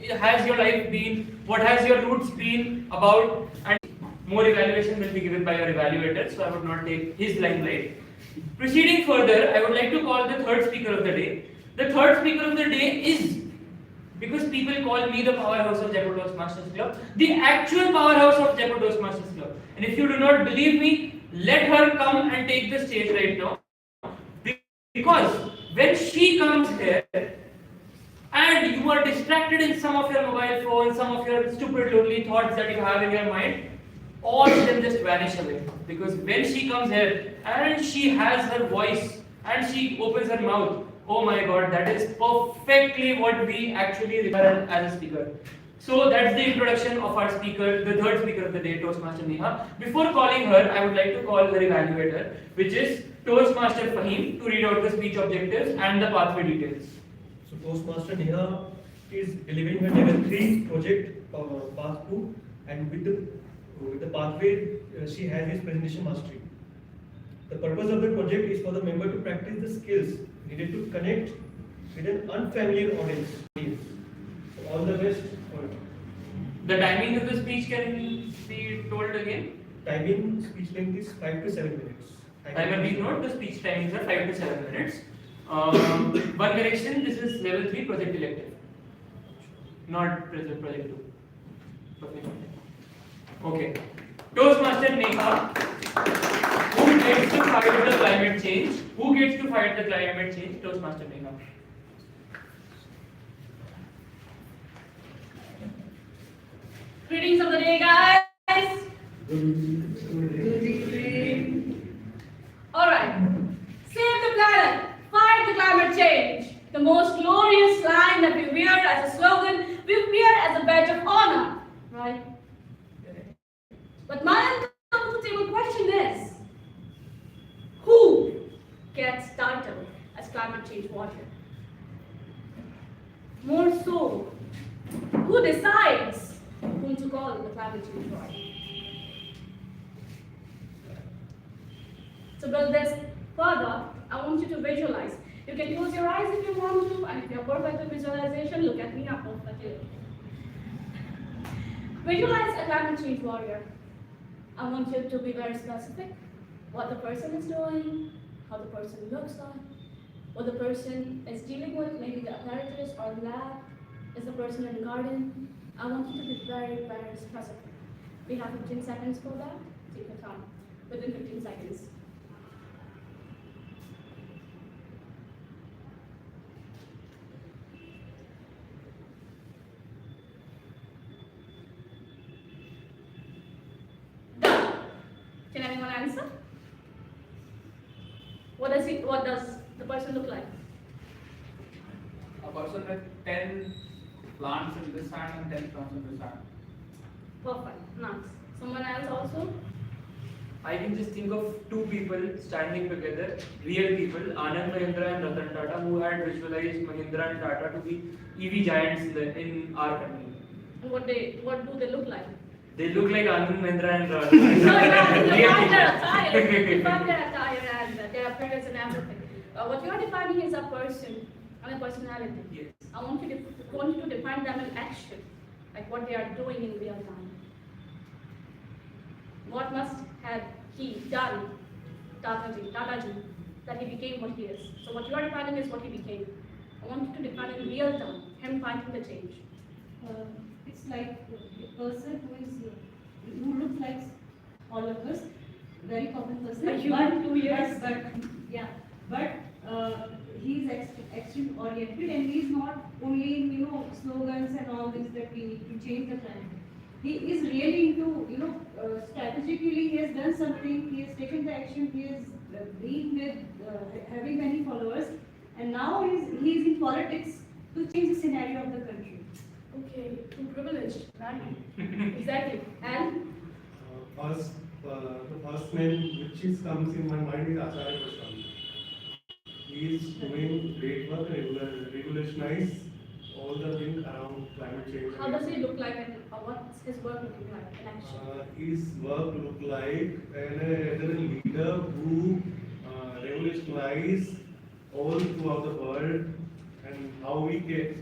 has your life been, what has your roots been about, and more evaluation will be given by your evaluator, so I would not take his limelight. Proceeding further, I would like to call the third speaker of the day. The third speaker of the day is, because people call me the powerhouse of Jaipur Toastmasters Club, the actual powerhouse of Jaipur Toastmasters Club. And if you do not believe me, let her come and take the stage right now. Because when she comes here, and you are distracted in some of your mobile phones, some of your stupid lonely thoughts that you have in your mind, all of them just vanish away. Because when she comes here, and she has her voice, and she opens her mouth, oh my god, that is perfectly what we actually require as a speaker. So that's the introduction of our speaker, the third speaker of the day, Toastmaster Neha. Before calling her, I would like to call her evaluator, which is Toastmaster Fahim, to read out the speech objectives and the pathway details. So Toastmaster Neha is delivering her level 3 project path 2, and with the pathway she has is presentation mastery. The purpose of the project is for the member to practice the skills needed to connect with an unfamiliar audience. So all the best for it. The timing of the speech can be told again. Timing speech length is 5 to 7 minutes. Timer please note, the speech timings are 5 to 7 minutes. One correction, this is level 3 project elective, not project 2. Okay. Toastmaster Neha, who gets to fight the climate change? Who gets to fight the climate change? Toastmaster Neha. Greetings of the day, guys. Alright. Save the planet, fight the climate change. The most glorious line that we wear as a slogan, we wear as a badge of honor. Right? But my uncomfortable question is, who gets titled as climate change warrior? More so, who decides whom to call the climate change warrior? To build this further, I want you to visualize. You can close your eyes if you want to, and if you're perfect with visualization, look at me, I'm perfectly. Visualize a climate change warrior. I want you to be very specific. What the person is doing, how the person looks like, what the person is dealing with, maybe the apparatus or lab, is the person in the garden. I want you to be very, very specific. We have 15 seconds for that. Take your time. Within 15 seconds. Done. Can anyone answer? What does the person look like? A person with 10 plants in this hand and 10 plants in this hand. Perfect. Nice. Someone else also? I can just think of two people standing together, real people, Anand Mahindra and Ratan Tata, who had visualized Mahindra and Tata to be EV giants in our country. And what do they look like? They look like Anand Mahindra and No, you Real define their people. attire. Define their attire and their appearance and everything. What you are defining is a person and a personality. Yes. I want you to define them in action, like what they are doing in real time. What must have he done, Tataji, that he became what he is? So what you are defining is what he became. I want you to define in real time, him fighting the change. It's like a person who looks like all of us, very common person. A human, 2 years. But he's extreme oriented, and he's not only in slogans and all this that we need to change the climate. He is really into strategically he has done something. He has taken the action. He has been with having many followers, and now he's in politics to change the scenario of the country. Okay, too privileged, right? Exactly. And The first name which comes in my mind is Acharya Goswami. He is doing great work and revolutionize all the things around climate change. how does he look like and what's his work looking like in action? His work look like a leader who revolutionize all throughout the world, and how we get.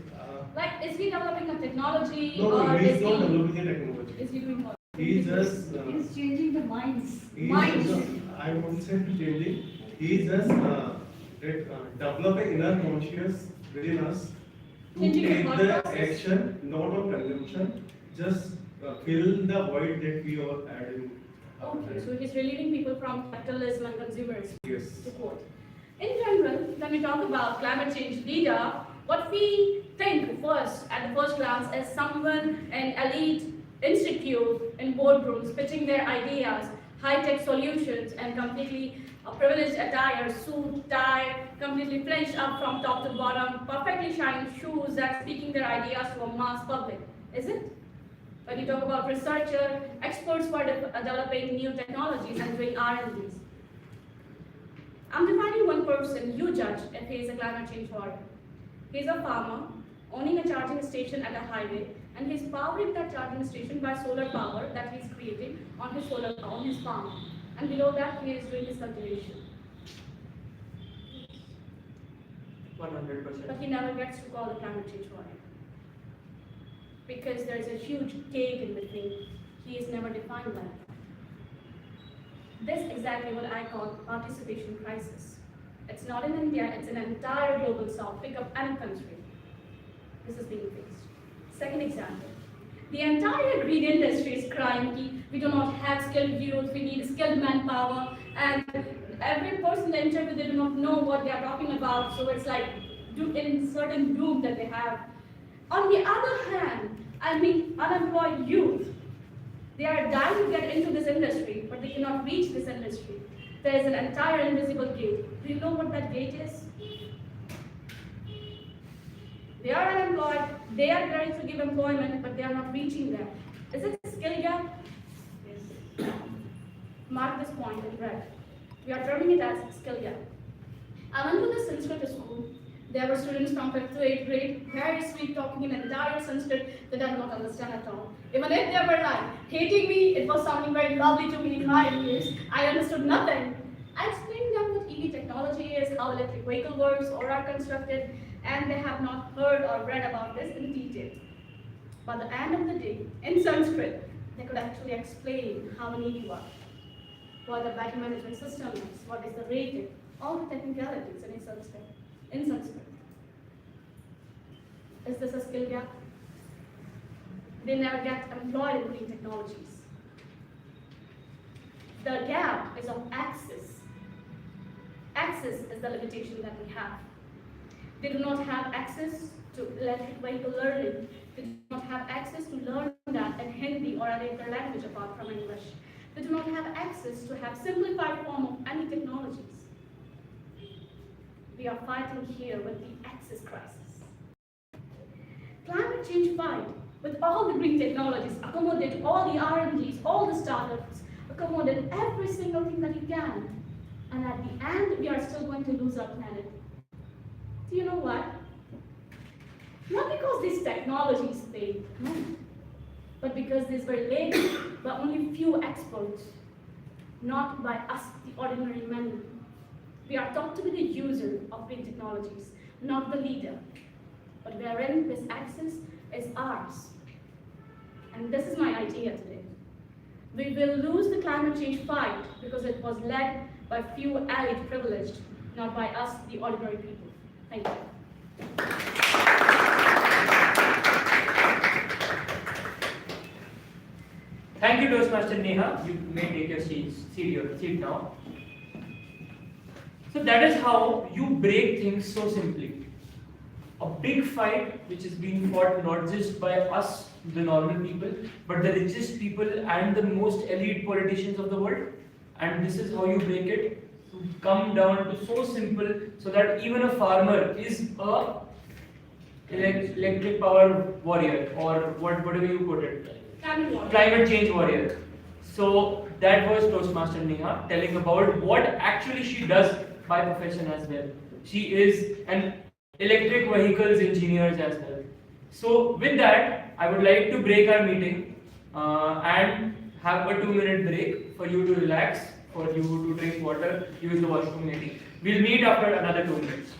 Like, is he developing a technology No, or he is is not developing a technology. Is he doing what? He just. He's changing the minds. I won't say changing. He just develop an inner conscious within us to Changing the take thought the process. action, not of consumption, just fill the void that we all had in. Okay, so he's relieving people from capitalism and consumerism. Yes. To quote. In general, when we talk about climate change leader, what we think first at the first glance is someone in elite institute in boardrooms pitching their ideas, high-tech solutions, and completely privileged attire, suit, tie, completely fringed up from top to bottom, perfectly shining shoes that speaking their ideas to a mass public. is it? When you talk about researcher, experts who are developing new technologies and doing R&Ds. I'm defining one person you judge if he is a climate change warrior. He's a farmer owning a charging station at a highway, and he's powering that charging station by solar power that he's creating on his farm. And below that, he is doing his cultivation. 100%. But he never gets to call the climate change warrior. Because there's a huge cave in between. He is never defined by it. This is exactly what I call participation crisis. It's not in India, it's in an entire global south. Pick up any country. This is being faced. Second example. The entire green industry is crying, we do not have skilled youth, we need skilled manpower, and every person in the interview, they do not know what they are talking about, so it's like in certain doom that they have. On the other hand, I mean unemployed youth. They are dying to get into this industry, but they cannot reach this industry. There is an entire invisible gate. Do you know what that gate is? They are unemployed, they are trying to give employment, but they are not reaching there. Is it a skill gap? Yes. Mark this point in red. We are terming it as skill gap. I went to the Sanskrit school. There were students from 5th to 8th grade, very sweet, talking in entire Sanskrit that I did not understand at all. Even if they were like hating me, it was sounding very lovely to me in my ears. I understood nothing. I explained them what EV technology is, how electric vehicle works or are constructed, and they have not heard or read about this in detail. By the end of the day, in Sanskrit, they could actually explain how an EV works, what the battery management system is, what is the rating, all the technicalities in Sanskrit. Is this a skill gap? They never get employed in green technologies. The gap is of access. Access is the limitation that we have. They do not have access to electric vehicle learning. They do not have access to learn that in Hindi or any other language apart from English. They do not have access to have simplified form of any technologies. We are fighting here with the access crisis. Climate change fight with all the green technologies, accommodate all the R&Ds, all the startups, accommodate every single thing that you can. And at the end, we are still going to lose our planet. Do you know why? Not because these technologies failed, no. But because these were led by only few experts, not by us, the ordinary men. We are taught to be the user of green technologies, not the leader. But wherein this access is ours. And this is my idea today. We will lose the climate change fight because it was led by few elite privileged, not by us, the ordinary people. Thank you. Thank you, Toastmaster Neha. You may take your seat now. So that is how you break things so simply. A big fight which is being fought not just by us, the normal people, but the richest people and the most elite politicians of the world. And this is how you break it. To come down to so simple so that even a farmer is a electric power warrior, or whatever you put it. Climate change warrior. So that was Toastmaster Neha telling about what actually she does by profession as well. She is an electric vehicles engineer as well. So with that, I would like to break our meeting and have a 2-minute break for you to relax, for you to drink water, use the washroom maybe. We'll meet after another 2 minutes.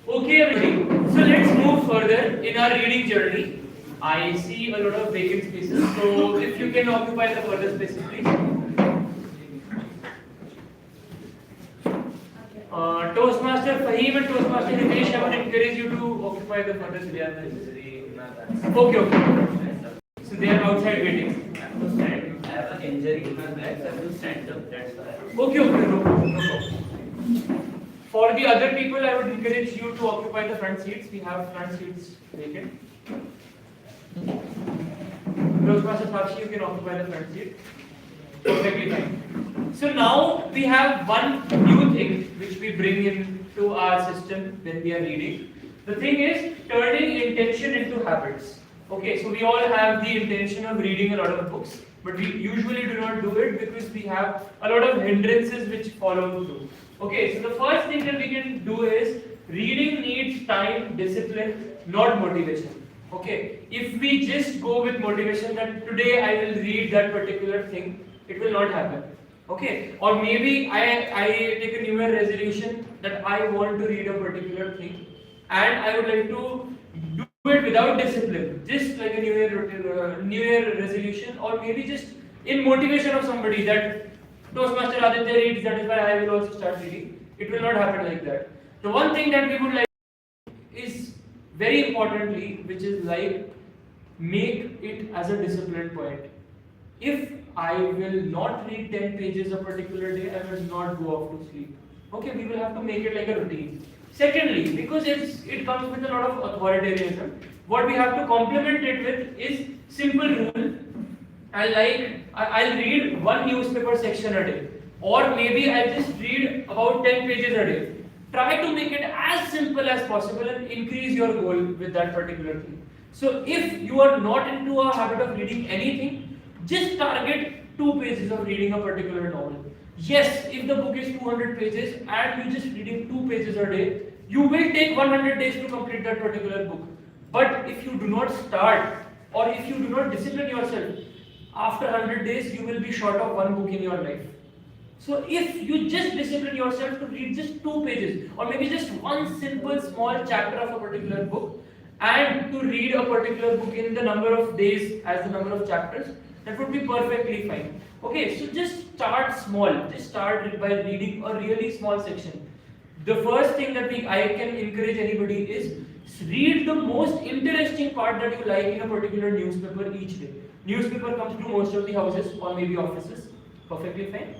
Okay, everybody. So let's move further in our reading journey. I see a lot of vacant spaces. So if you can occupy the further spaces, please. Toastmaster Fahim and Toastmaster Hitesh, I would encourage you to occupy the further spaces. Okay. So they are outside waiting. I have an injury in my back, so I have to stand up. That's why. Okay, no problem. For the other people, I would encourage you to occupy the front seats. We have front seats vacant. Toastmaster Sakshi, you can occupy the front seat. Perfectly fine. So now we have one new thing which we bring into our system when we are reading. The thing is turning intention into habits. Okay, so we all have the intention of reading a lot of books, but we usually do not do it because we have a lot of hindrances which follow through. Okay, so the first thing that we can do is reading needs time, discipline, not motivation. Okay, if we just go with motivation that today I will read that particular thing, it will not happen. Okay, or maybe I take a New Year resolution that I want to read a particular thing and I would like to do it without discipline, just like a New Year resolution, or maybe just in motivation of somebody that Toastmaster Aditya reads, that is why I will also start reading. It will not happen like that. The one thing that we would like is very importantly, which is like make it as a discipline point. If I will not read 10 pages a particular day, I will not go off to sleep. Okay, we will have to make it like a routine. Secondly, because it comes with a lot of authoritarianism, what we have to complement it with is simple rule. I'll read one newspaper section a day, or maybe I'll just read about 10 pages a day. Try to make it as simple as possible and increase your goal with that particular thing. So if you are not into a habit of reading anything, just target 2 pages of reading a particular novel. Yes, if the book is 200 pages and you're just reading 2 pages a day, you will take 100 days to complete that particular book. But if you do not start, or if you do not discipline yourself, after 100 days you will be short of one book in your life. So if you just discipline yourself to read just 2 pages, or maybe just one simple small chapter of a particular book, and to read a particular book in the number of days as the number of chapters, that would be perfectly fine. Okay, so just start small. Just start by reading a really small section. The first thing that I can encourage anybody is read the most interesting part that you like in a particular newspaper each day. Newspaper comes to most of the houses or maybe offices. Perfectly fine.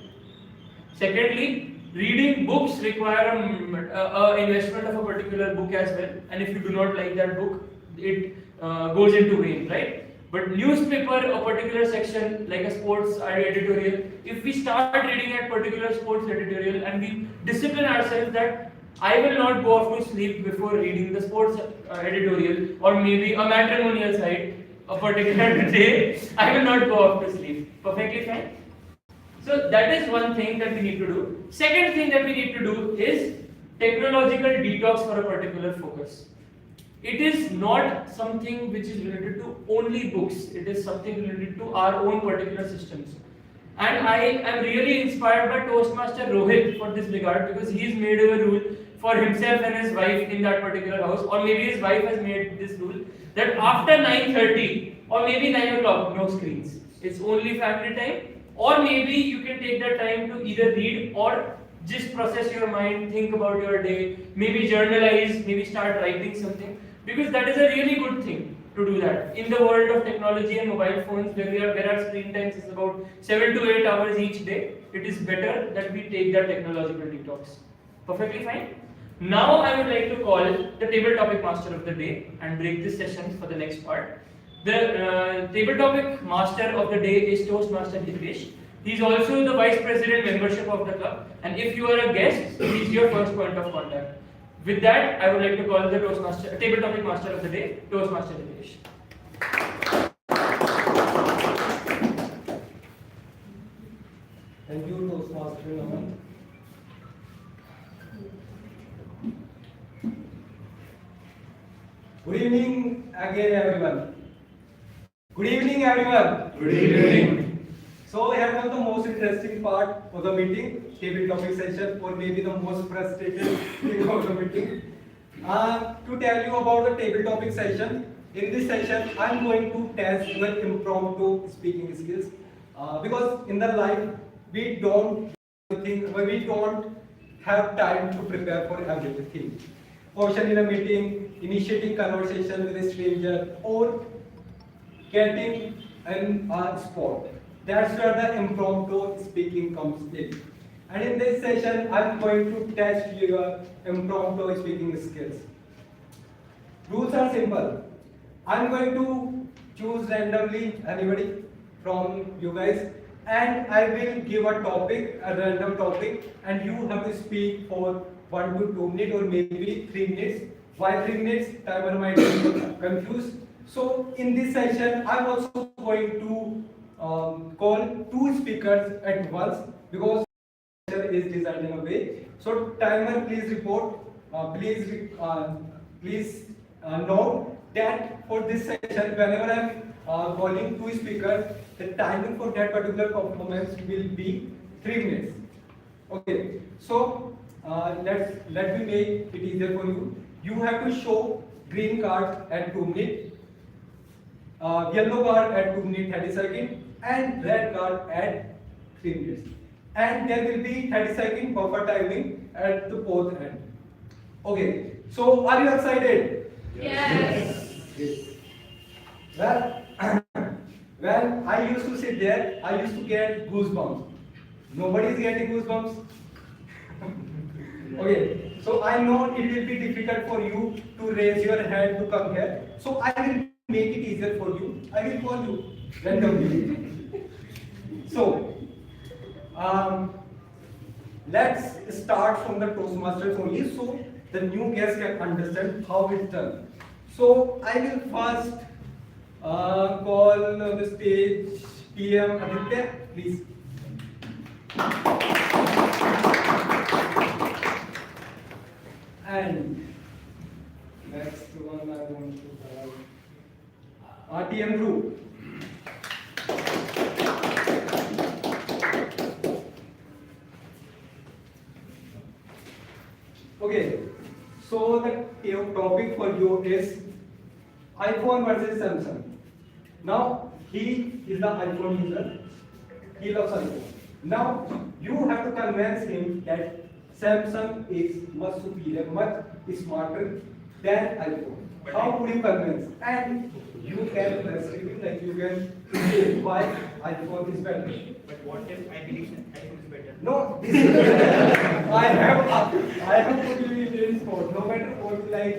Secondly, reading books require a investment of a particular book as well, and if you do not like that book, it goes into vain, right? But newspaper, a particular section like a sports editorial, if we start reading that particular sports editorial and we discipline ourselves that I will not go off to sleep before reading the sports editorial or maybe a matrimonial site a particular day, I will not go off to sleep. Perfectly fine. So that is one thing that we need to do. Second thing that we need to do is technological detox for a particular focus. It is not something which is related to only books. It is something related to our own particular systems. And I am really inspired by Toastmaster Rohit for this regard because he has made a rule for himself and his wife in that particular house, or maybe his wife has made this rule that after 9:30 or maybe 9 o'clock, no screens. It's only family time. Or maybe you can take that time to either read or just process your mind, think about your day, maybe journalize, maybe start writing something, because that is a really good thing to do that. In the world of technology and mobile phones, where our screen times is about 7 to 8 hours each day, it is better that we take that technological detox. Perfectly fine. Now I would like to call the table topic master of the day and break this session for the next part. The table topic master of the day is Toastmaster Hitesh. He is also the vice president membership of the club, and if you are a guest, he is your first point of contact. With that, I would like to call the table topic master of the day, Toastmaster Hitesh. Thank you, Toastmaster Naman. Good evening again, everyone. Good evening, everyone. Good evening. So here comes the most interesting part of the meeting, table topic session, or maybe the most frustrating thing of the meeting. To tell you about the table topic session, in this session, I'm going to test your impromptu speaking skills. Because in the life, we don't have time to prepare for everything. Portion in a meeting, initiating conversation with a stranger, or getting in a sport. That's where the impromptu speaking comes in. And in this session, I'm going to test your impromptu speaking skills. Rules are simple. I'm going to choose randomly anybody from you guys, and I will give a topic, a random topic, and you have to speak for 1 to 2 minutes or maybe 3 minutes. Why 3 minutes? Timer might be confused. So in this session, I'm also going to call 2 speakers at once because the session is designed in a way. So timer, please report. Please note that for this session, whenever I'm calling 2 speakers, the timing for that particular performance will be 3 minutes. Okay. So let me make it easier for you. You have to show green card at 2 minutes, yellow card at 2 minutes 30 seconds, and red card at 3 minutes. And there will be 30 second buffer timing at the both end. Okay, so are you excited? Yes. Yes. Well, when I used to sit there, I used to get goosebumps. Nobody is getting goosebumps. Okay, so I know it will be difficult for you to raise your hand to come here. So I will make it easier for you. I will call you randomly. So, let's start from the Toastmasters only so the new guests can understand how it's done. So, I will first call on the stage PM Aditya, please. And next one I want to have TM Group. Okay, so the topic for you is iPhone versus Samsung. Now, he is the iPhone user. He loves iPhone. Now, you have to convince him that Samsung is much superior, much smarter than iPhone. how would you convince? And you can like you can say why iPhone is better. But what if I believe that iPhone is better? No, this is I have to give you in sport. No matter what you like,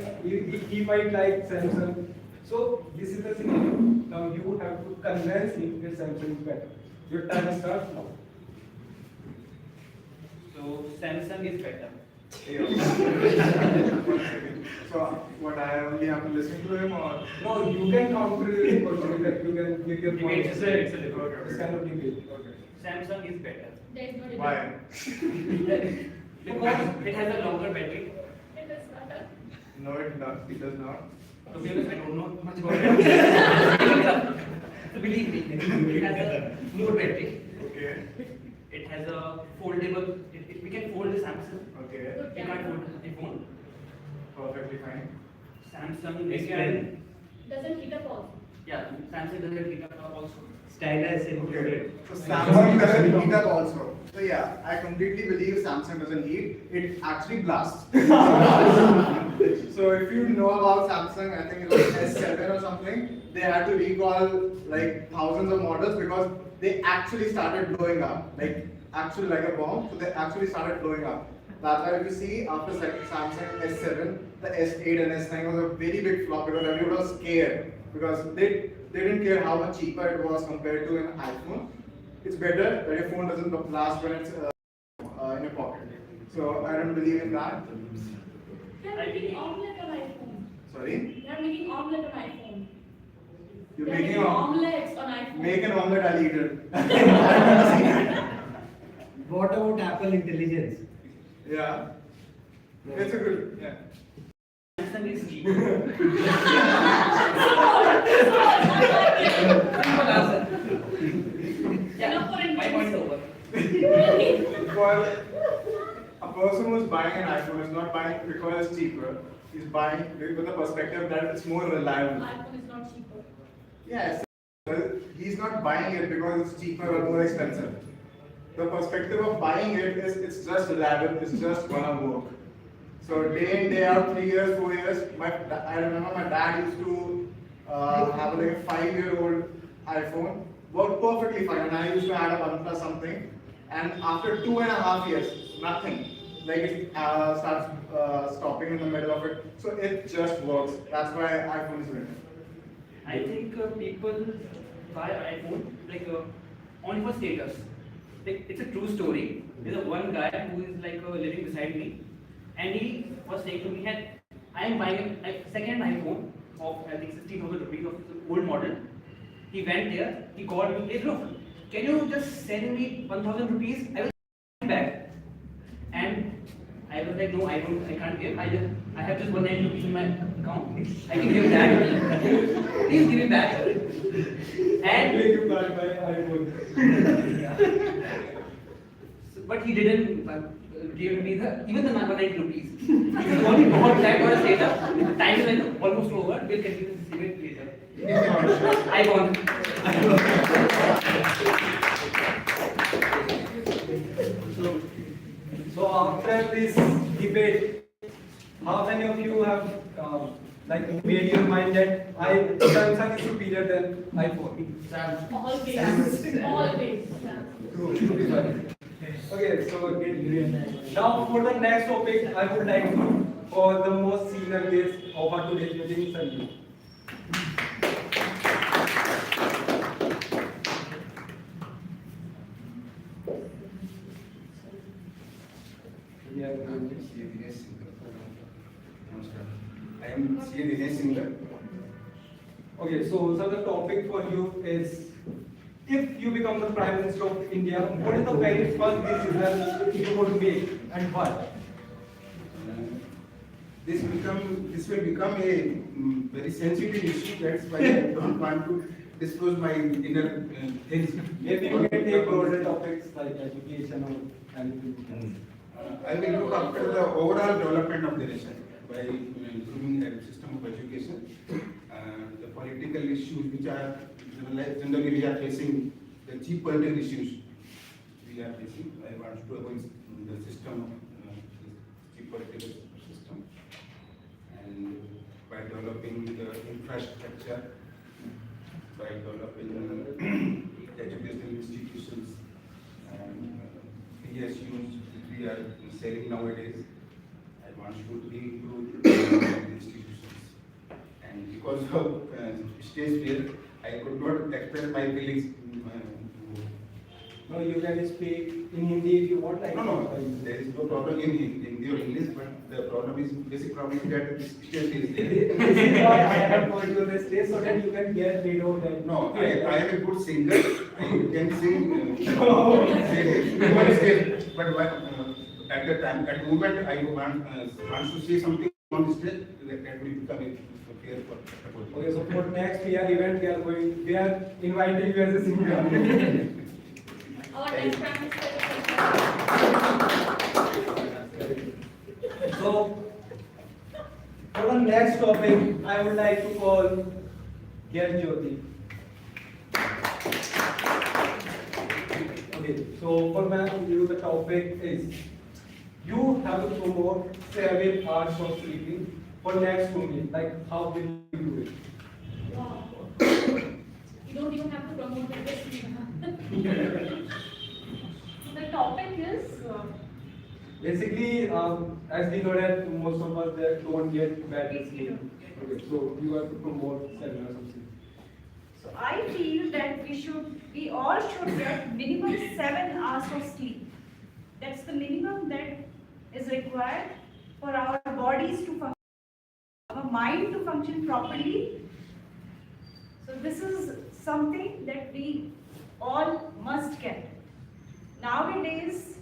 he might like Samsung. So this is the scenario. Now you have to convince him that Samsung is better. Your time starts now. So Samsung is better. So what, I only have to listen to him, or? No, you can counter your question. You can give your Debate, points. it's a debate. It's kind of debate. Okay. Samsung is better. There is no debate. Why? Because it has a longer battery. It is not a. No, it does not. To be honest, I don't know much about it. So believe me, it has a more battery. Okay. It has a foldable. We can fold the Samsung. Okay. We can't fold iPhone. Perfectly fine. Samsung we Explain. can. Doesn't heat up also. Yeah, Samsung doesn't heat up also. Stylus Okay. included. So Samsung doesn't heat up also. So yeah, I completely believe Samsung doesn't heat. It actually blasts. So if you know about Samsung, I think it was S7 or something, they had to recall like thousands of models because they actually started blowing up. Like actually like a bomb. So they actually started blowing up. That's why if you see after Samsung S7, the S8 and S9 was a very big flop because everyone was scared because they didn't care how much cheaper it was compared to an iPhone. It's better that your phone doesn't blast when it's in your pocket. So I don't believe in that. They are making omelette on iPhone. Sorry? They are making omelette on iPhone. You're They are making making omelets on iPhone. Make an omelette, I'll eat it. What about Apple Intelligence? Yeah. It's a good. Yeah. Samsung is cheap. Enough for My point is over. Well, a person who's buying an iPhone is not buying because it's cheaper. He's buying with the perspective that it's more reliable. iPhone is not cheaper. Yes. He's not buying it because it's cheaper or more expensive. The perspective of buying it is it's just reliable, it's just gonna work. So day in, day out, 3 years, 4 years, I remember my dad used to have like a 5-year-old iPhone, worked perfectly fine, and I used to add a OnePlus something, and after 2.5 years, nothing. Like it starts stopping in the middle of it. So it just works. That's why iPhone is winning. I think people buy iPhone like only for status. Like, it's a true story. There's a one guy who is like living beside me, and he was saying to me that I am buying a second iPhone of I think 60,000 rupees of the old model. He went there, he called me, hey look, can you just send me 1,000 rupees? I will send it back. And I was like, no, I can't give. I have just 190 rupees in my account. I can give that. Please give it back. And You buy iPhone. but he didn't give me even the 190 rupees. Because only bought that for a status. Time is like almost over. We'll continue this event later. I won. So after this debate, how many of you have like made your mind that Samsung is superior than iPhone? Always. Always. Okay, so now for the next topic, I would like to call the most senior guest of our today's meeting, Sanju. I am C. Dinesh Singh. Okay, so the topic for you is, if you become the Prime Minister of India, what is the very first decision you would make and why? This will become a very sensitive issue. That's why I don't want to disclose my inner things. Maybe you can take broader topics like education or anything. I will look after the overall development of the nation by improving the system of education, the political issues which are generally we are facing, the cheap political issues we are facing. I want to avoid the system of cheap political system, and by developing developing the infrastructure, by developing educational institutions and PSUs which we are selling nowadays. I want to improve the institutions. And because of stage fear, I could not express my feelings. No, you can speak in Hindi if you want. Like No, there is no problem in Hindi or English, but the problem is, basic problem is that the stage is there. This is why I have told you the stage so that you can get rid of that. No, I am a good singer. I can sing. But at the time, at the moment, I want to say something on the stage that will become a fear for. Okay, so for next PR event, we are inviting you as a singer. Our next prime minister. So, for the next topic, I would like to call Gyal Jyoti. Okay, so for you the topic is you have to promote 7 hours of sleeping for next 2 minutes. Like, how will you do it? Wow. You don't even have to promote it. The topic is. Basically, as we know that most of us that don't get bad sleep. Okay, so you have to promote 7 hours of sleep. So I feel that we all should get minimum 7 hours of sleep. That's the minimum that is required for our bodies to function, our mind to function properly. So this is something that we all must get. Nowadays,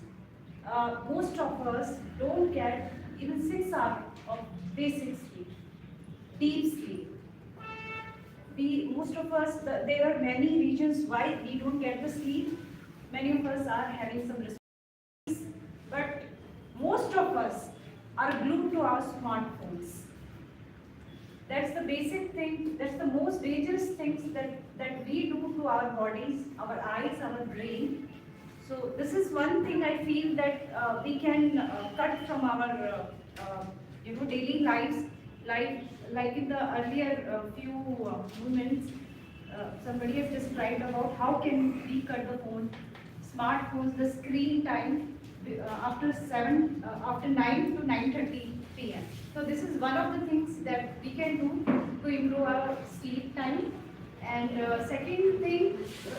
most of us don't get even 6 hours of basic sleep, deep sleep. Most of us, there are many reasons why we don't get the sleep. Many of us are having some responsibilities, but most of us are glued to our smartphones. That's the basic thing, that's the most dangerous things that we do to our bodies, our eyes, our brain. So this is one thing I feel that we can cut from our daily lives. Like in the earlier few moments, somebody has described about how can we cut the smartphones, the screen time after 9 to 9:30 p.m. So this is one of the things that we can do to improve our sleep time. And second thing,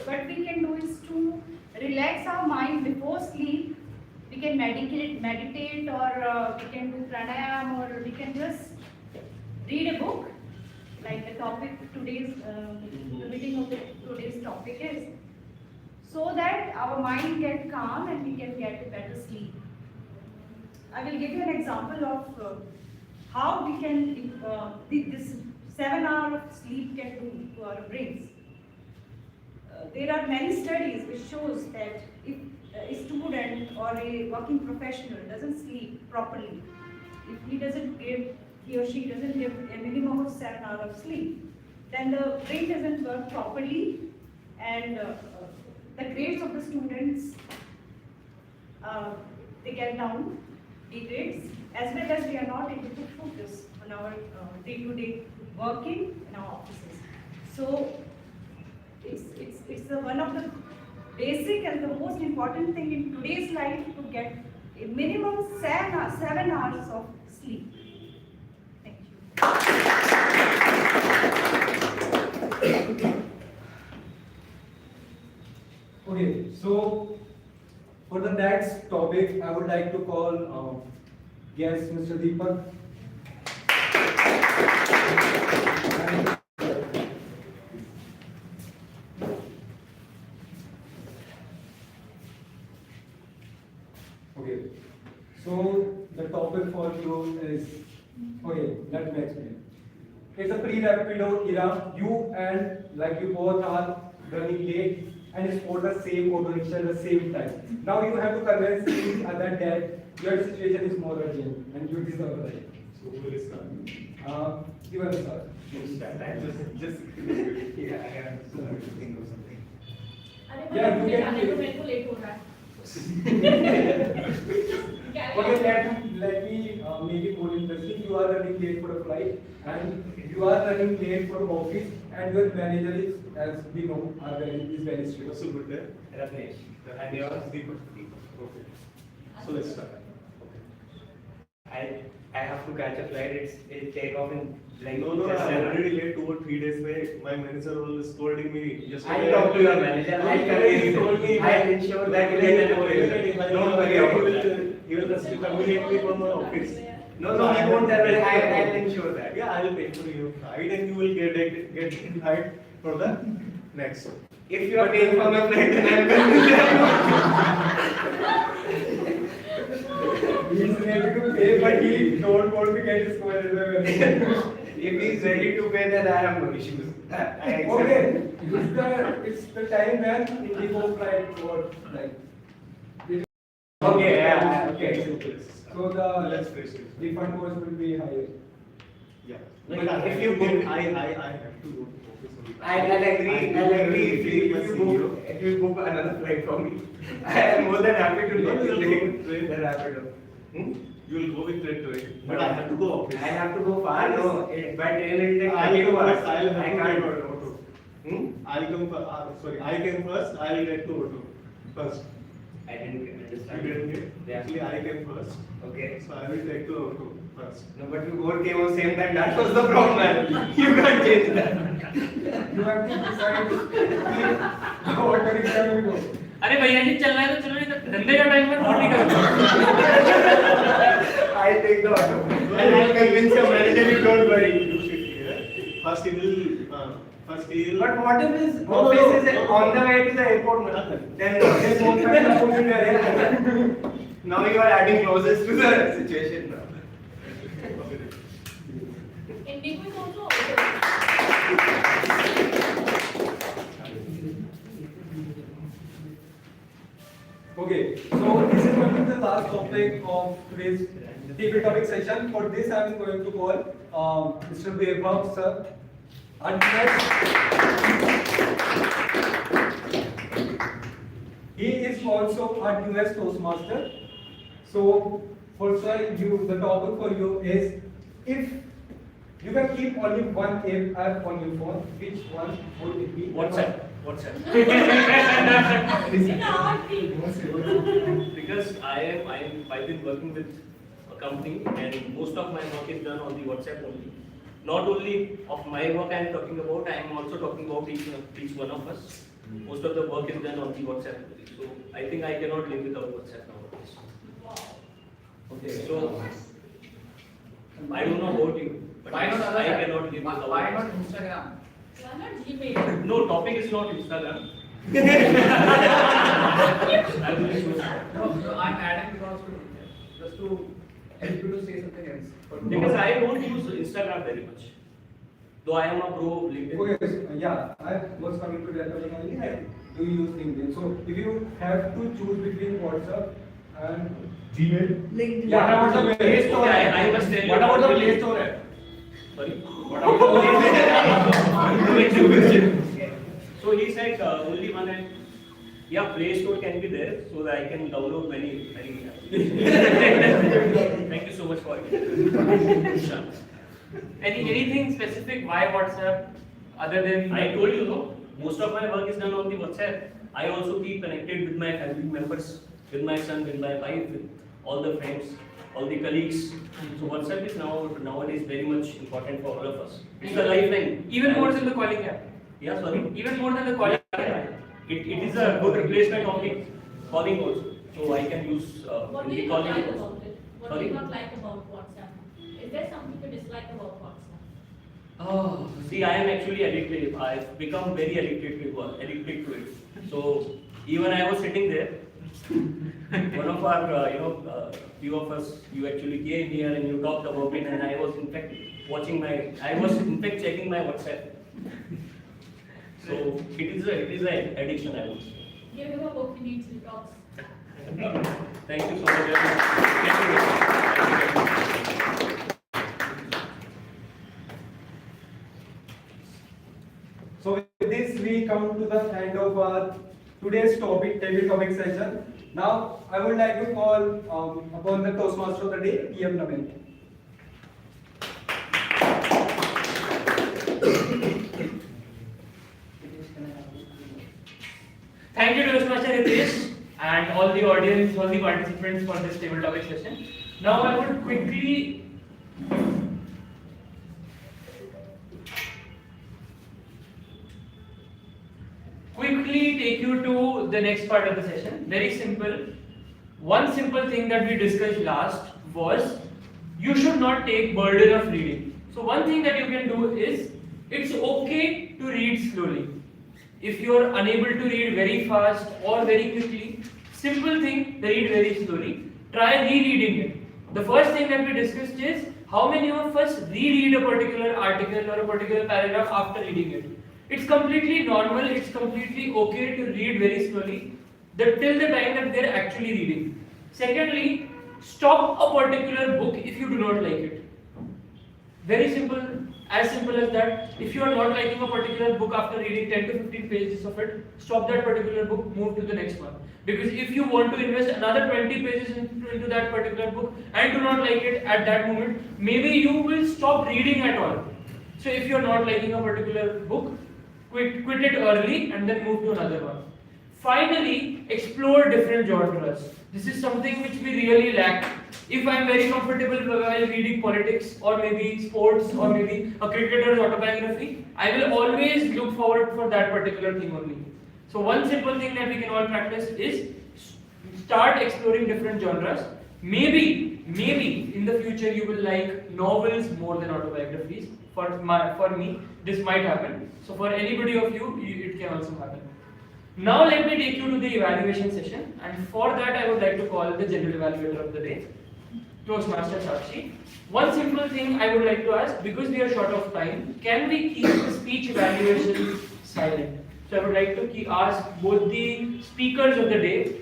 what we can do is to relax our mind before sleep. We can meditate, or we can do pranayam, or we can just read a book, like the topic today's, the meeting of today's topic is, so that our mind get calm and we can get a better sleep. I will give you an example of how we can, this 7 hours of sleep can do to our brains. There are many studies which shows that if a student or a working professional doesn't sleep properly, if he or she doesn't give a minimum of 7 hours of sleep, then the brain doesn't work properly, and the grades of the students they get down, degrades, as well as we are not able to focus on our day-to-day working in our offices. So it's one of the basic and the most important thing in today's life to get a minimum 7 hours of sleep. Thank you. Okay, so for the next topic, I would like to call guest Mr. Deepak. Okay, so the topic for you is, okay, let me explain. It's a pre-rapido era. You both are running late and it's for the same auto rickshaw at the same time. Now you have to convince each other that your situation is more urgent and you deserve that. So who will start? You will start. Just yeah, I have to think of something. अरे Yeah, you can. मेरे को late हो रहा है. Okay, let me make it more interesting. You are running late for a flight and you are running late for office and your manager is, as we know, is very strict. So good there. Ramesh, and yours? Okay. So let's start. I have to catch a flight. It'll take off in like No, just I'm 7 already late 2 or 3 days. My manager was scolding me yesterday. I'll talk to your manager. I'll ensure that you get an appraisal. Don't worry about that. He will just terminate me from my office. No, he won't terminate. I'll ensure that. Yeah, I will pay for your flight and you will get flight for the next. If you are paying for my flight, then I'm He's ready to pay, but he don't want to get his manager. If he's ready to pay, then I have no issues. Okay, it's the time when Indigo flight got like. Okay, yeah, okay. So the Let's face it. refund cost will be higher. Yeah. Like, But if you book- I have to go to office only. I'll agree. If you book another flight for me, I am more than happy to No, take you'll the go with train. the Rapido. You will go with train, but I have to go office. I have to go far, no. By train it takes 30 I'll hours. have I to can't. get auto. I'll come sorry, I came first, I'll get to auto first. I didn't understand. You didn't get? Yeah. Actually, I came first. Okay. So I will take the auto first. No, but you both came on same time. That was the problem. You can't change that. You have to decide what direction you go. अरे भैया जी चलना है तो चलो, नहीं तो धंधे का टाइम में फोन नहीं करो। I'll take the auto. And I'll convince your manager, you don't worry. You sit here. First he will. But what if his office is on the way to the airport? Then his phone can put in there. Now you are adding clauses to the situation now. Indigo is also. Okay, so this is going to be the last topic of today's debate topic session. For this, I am going to call Mr. Vaibhav sir. And he is also a US Toastmaster. So, for sir, the topic for you is, if you can keep only one app on your phone, which one would it be? WhatsApp. Because I've been working with a company and most of my work is done on the WhatsApp only. Not only of my work I am talking about, I am also talking about each one of us. Most of the work is done on the WhatsApp only. So I think I cannot live without WhatsApp nowadays. Okay, so I don't know about you, but Why not I other cannot live without Why WhatsApp. not Instagram? Why not Gmail? No, topic is not Instagram. I will use WhatsApp. No, I'm adding because just to help you to say something else. Because I don't use Instagram very much. Though I am a pro LinkedIn. Okay, so, yeah, I was coming to that point only. Do you use LinkedIn? So if you have to choose between WhatsApp and Gmail, LinkedIn. yeah, What about the Play Store? I must tell you. What about the about Play Store app? Sorry. What about the Play Store? So he said only one app. Yeah, Play Store can be there, so that I can download many applications. Thank you so much for it. Anything specific? Why WhatsApp? Other than I told you, no. Most of my work is done on the WhatsApp. I also keep connected with my family members, with my son, with my wife, with all the friends, all the colleagues. So WhatsApp is nowadays very much important for all of us. It's a lifeline. even more than the calling app. Yeah, sorry. Even more than the calling app. It is a good replacement of the calling also. So I can use What do the you not calling like also. about it? What do Sorry? you not like about WhatsApp? Is there something you dislike about WhatsApp? Oh, see, I am actually addicted. I've become very addicted to it. So even I was sitting there. One of our, few of us, you actually came here and you talked about it, and I was in fact checking my WhatsApp. So it is an addiction, I would say. Give him a book, he needs detox. Thank you so much. so with this we come to the end of our today's topic session. Now I would like to call upon the Toastmaster of the day, PM Naman. Thank you, Toastmaster Hitesh, and all the audience, all the participants for this table topic session. Now I would quickly take you to the next part of the session. Very simple. One simple thing that we discussed last was you should not take burden of reading. So one thing that you can do is it's okay to read slowly. If you are unable to read very fast or very quickly, simple thing, read very slowly. Try rereading it. The first thing that we discussed is how many of us reread a particular article or a particular paragraph after reading it. It's completely normal, it's completely okay to read very slowly till the time that they're actually reading. Secondly, stop a particular book if you do not like it. Very simple, as simple as that. If you are not liking a particular book after reading 10 to 15 pages of it, stop that particular book, move to the next one. Because if you want to invest another 20 pages into that particular book and do not like it at that moment, maybe you will stop reading at all. So if you are not liking a particular book, quit it early and then move to another one. Finally, explore different genres. This is something which we really lack. If I am very comfortable while reading politics or maybe sports or maybe a cricketer's autobiography, I will always look forward for that particular thing only. So one simple thing that we can all practice is start exploring different genres. Maybe in the future you will like novels more than autobiographies. For me, this might happen. So for anybody of you, it can also happen. Now let me take you to the evaluation session, and for that I would like to call the general evaluator of the day, Toastmaster Sakshi. One simple thing I would like to ask, because we are short of time, can we keep the speech evaluation silent? So I would like to ask both the speakers of the day,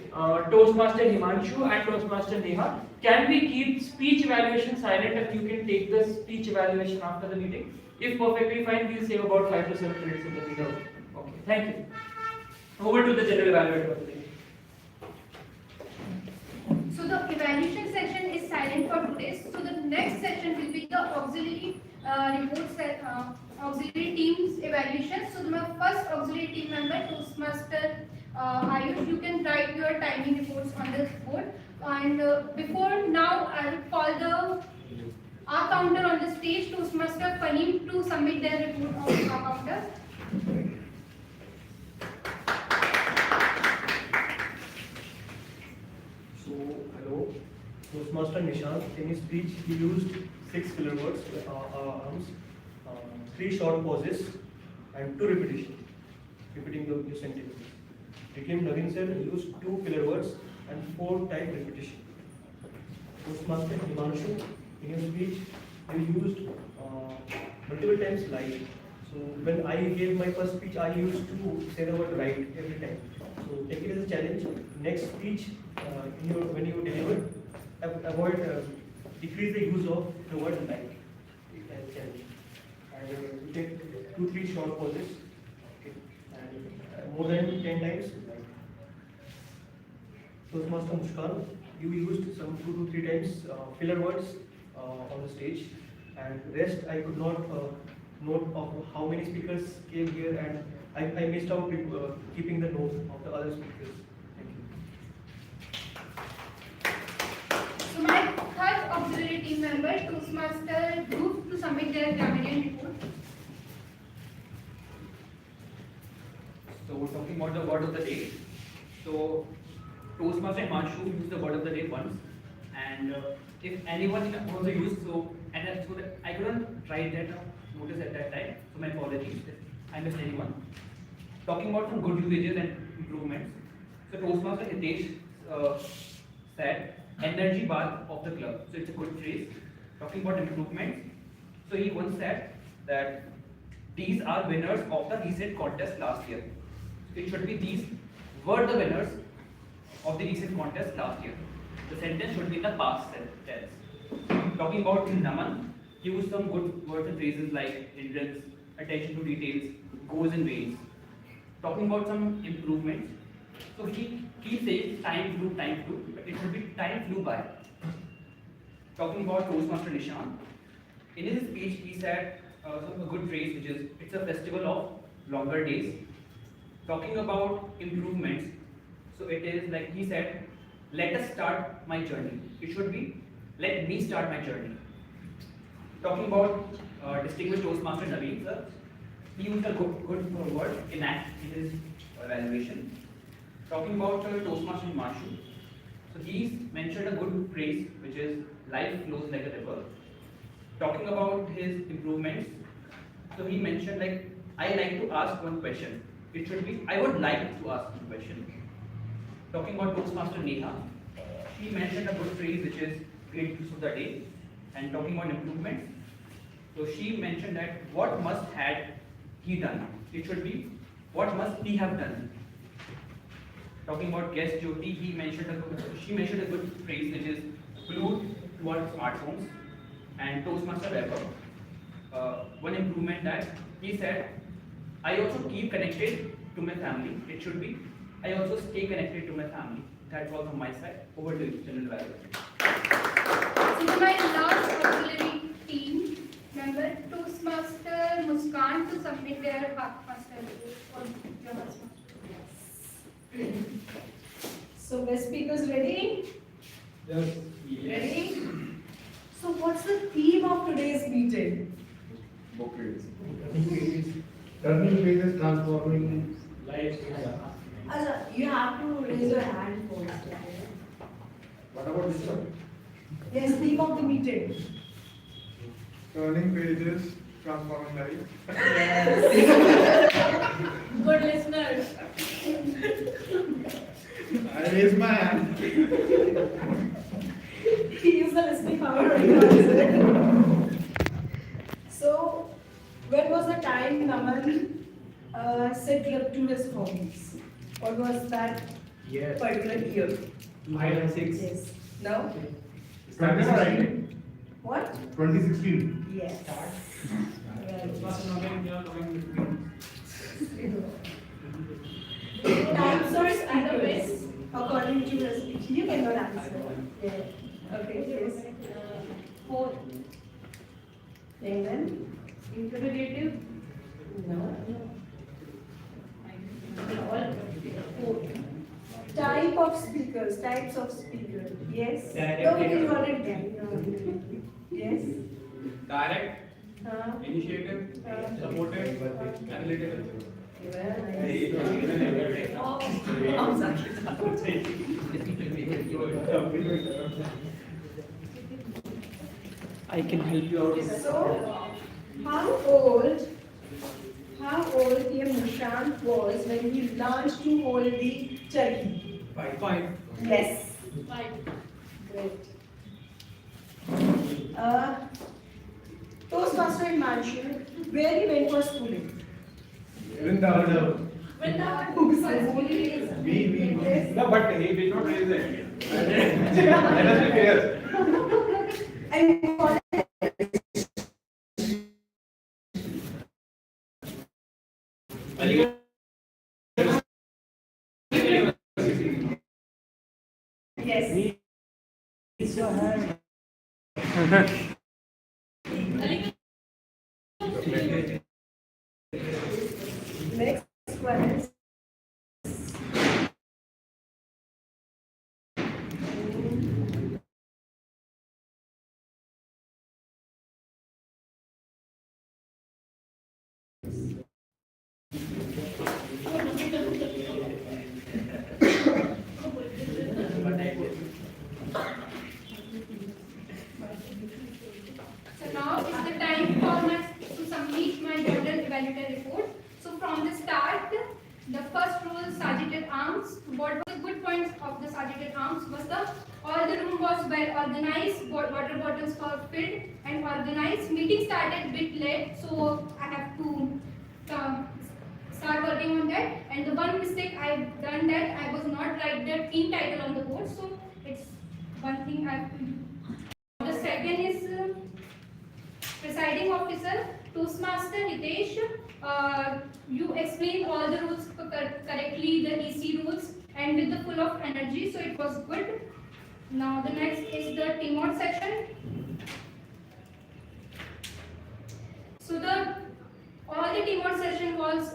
Toastmaster Himanshu and Toastmaster Neha, can we keep speech evaluation silent and you can take the speech evaluation after the meeting? If perfectly fine, we'll save about 5 to 7 minutes in the video. Okay, thank you. Over to the general evaluator of the day. So the evaluation section is silent for today. So the next section will be the auxiliary auxiliary team's evaluation. So my first auxiliary team member, Toastmaster Ayush, you can write your timing reports on the board. And before now, I will call our counter on the stage, Toastmaster Faneem, to submit their report on our counter. So, hello, Toastmaster Nishant. In his speech, he used 6 filler words, 3 short pauses, and 2 repetitions, repeating the sentence. Declaim Naveen sir used 2 filler words and 4 time repetition. Toastmaster Himanshu, in his speech, he used multiple times like. So when I gave my first speech, I used to say the word right every time. So take it as a challenge. Next speech, when you deliver, decrease the use of the word like. As a challenge. And take 2-3 short pauses. Okay. And more than 10 times like. Toastmaster Mushkan, you used some 2 to 3 times filler words on the stage, and rest I could not note of how many speakers came here, and I missed out keeping the note of the other speakers. Thank you. So my third auxiliary team member, Toastmaster Dhruv, to submit their grammarian report. So we're talking about the word of the day. So Toastmaster Himanshu used the word of the day once, and if anyone also used, so that I couldn't write that notice at that time, so my apologies if I missed anyone. Talking about some good usages and improvements. So Toastmaster Hitesh said energy bar of the club. So it's a good phrase. Talking about improvements. So he once said that these are winners of the recent contest last year. So it should be these were the winners of the recent contest last year. The sentence should be in the past tense. Talking about Naman, he used some good words and phrases like hindrance, attention to details, goes and ways. Talking about some improvements, So he says time flew, but it should be time flew by. Talking about Toastmaster Nishan, in his speech he said a good phrase which is, it's a festival of longer days. Talking about improvements, so it is like he said, let us start my journey. It should be, let me start my journey. Talking about distinguished Toastmaster Naveen sir, he used a good word, enact, in his evaluation. Talking about Toastmaster Himanshu, so he's mentioned a good phrase which is, life flows like a river. Talking about his improvements, so he mentioned like, I like to ask one question. It should be, I would like to ask one question. Talking about Toastmaster Neha, she mentioned a good phrase which is, great use of the day. And talking about improvements, so she mentioned that what must had he done? It should be, what must he have done? Talking about guest Jyoti, she mentioned a good phrase which is, glued towards smartphones. And Toastmaster Weber, one improvement that he said, I also keep connected to my family. It should be, I also stay connected to my family. That's all from my side. Over to you, General Evaluation. So my last auxiliary team member, Toastmaster Muskan, to submit their Master or your Master. So guest speakers ready? Yes. Ready? So what's the theme of today's meeting? Turning pages, transforming lives. You have to raise your hand first. What about this one? Yes, theme of the meeting. Turning pages, transforming life. Good listeners. I raise my hand. He used the listening power right now. So, when was the time Naman said to his hobbies? What was that particular year? 5 and 6. Yes. No? What? 2016. Yes. Time source and the best according to the speech. You cannot answer. Yeah. Okay, yes. 4. And then? Interrogative. No. All 4. Types of speakers. Yes? Direct, No, it is already done. Yes? Direct, Uh, initiative, supportive, analytical. I can help you out. So, how old PM Nishant was when he learned to hold the turkey? 5. Yes. 5. Great. Toastmaster in Manchu, where he went for schooling? Vrindavan. Who said? Me. No, but he did not raise it. Let us be fair. And what? Yes. Next one is So now is the time for us to submit my journal evaluator report. So from the start, the first rule, Sergeant at Arms. What were the good points of the Sergeant at Arms was the all the room was well organized, water bottles were filled and organized. Meeting started a bit late, so I have to start working on that. And the one mistake I've done that I was not write the team title on the board, so it's one thing I have to do. The second is presiding officer, Toastmaster Hitesh. You explained all the rules correctly, the EC rules, and with the full of energy, so it was good. Now the next is the teamwork section. So all the teamwork session was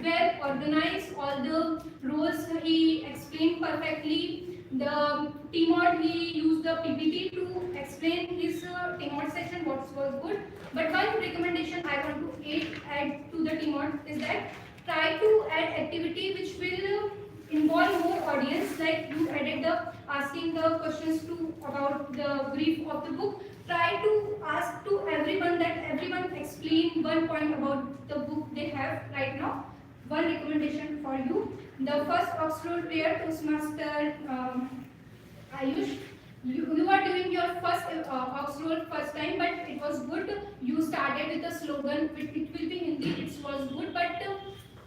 well organized. All the roles he explained perfectly. The teamwork, he used the PPT to explain his teamwork section, what was good. But one recommendation I want to add to the teamwork is that try to add activity which will involve more audience. Like you added the asking the questions to about the brief of the book. Try to ask to everyone that everyone explain one point about the book they have right now. One recommendation for you. The first Oxford Prayer Toastmaster Ayush, you are doing your first Oxford first time, but it was good. You started with the slogan. It will be Hindi. It was good, but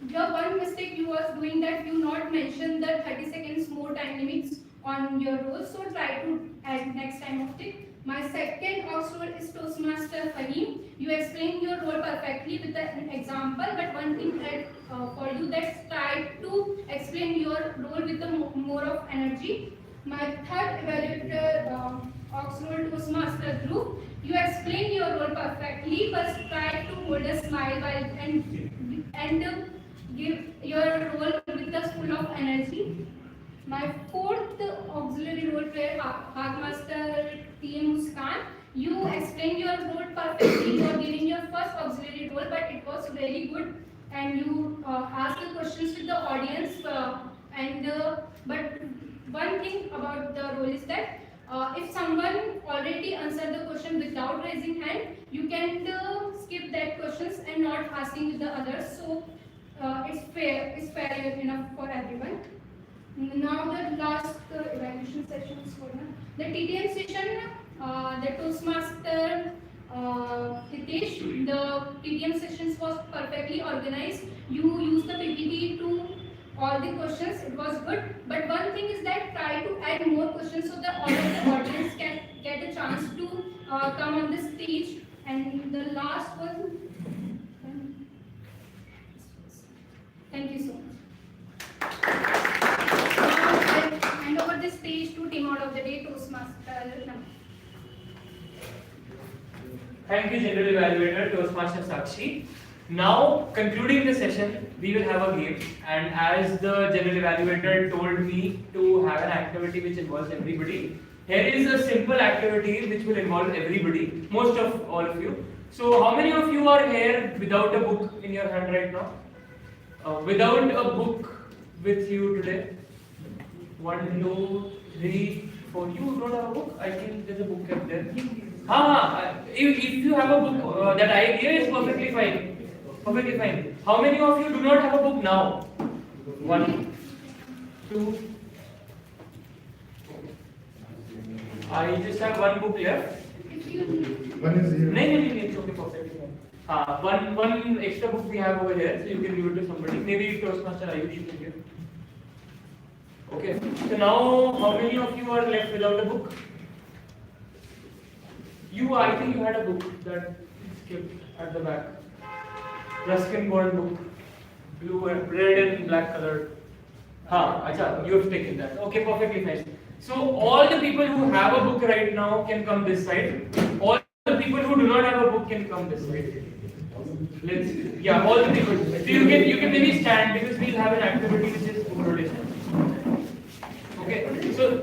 the one mistake you was doing that you not mention the 30 seconds more time limits on your roles. So try to add next time of it. My second Oxford is Toastmaster Fahim. You explain your role perfectly with an example, but one thing that for you, that try to explain your role with the more of energy. My third evaluator Oxford Toastmaster group, you explain your role perfectly, but try to hold a smile while and give your role with the full of energy. My fourth auxiliary role player, Hagmaster TM Muskan, you explain your role perfectly. You are giving your first auxiliary role, but it was very good, and you ask the questions with the audience. But one thing about the role is that if someone already answered the question without raising hand, you can skip that questions and not asking with the others. So it's fair enough for everyone. Now the last evaluation session is for the TTM session. The Toastmaster Hitesh, the TTM sessions was perfectly organized. You used the PPT to all the questions. It was good. But one thing is that try to add more questions so that all of the audience can get a chance to come on the stage. And the last one. Thank you so much. Hand over the stage to team out of the day, Toastmaster. Thank you, General Evaluator, Toastmaster Sakshi. Now, concluding the session, we will have a game. And as the General Evaluator told me to have an activity which involves everybody, here is a simple activity which will involve everybody, most of all of you. So, how many of you are here without a book in your hand right now? Without a book with you today? 1, 2, 3, 4. You don't have a book? I think there's a book kept there. If you have a book, that idea is perfectly fine. Perfectly fine. How many of you do not have a book now? 1, 2. I just have one book left. One is here. No, it's okay, perfectly fine. One extra book we have over here, so you can give it to somebody. Maybe Toastmaster Ayush you can give. Okay. So now, how many of you are left without a book? I think you had a book that skipped at the back. Ruskin Bond book, blue and red and black colored. Acha, you have taken that. Okay, perfectly fine. So all the people who have a book right now can come this side. All the people who do not have a book can come this side. All the people. So you can maybe stand because we'll have an activity which is book rotation. Okay. So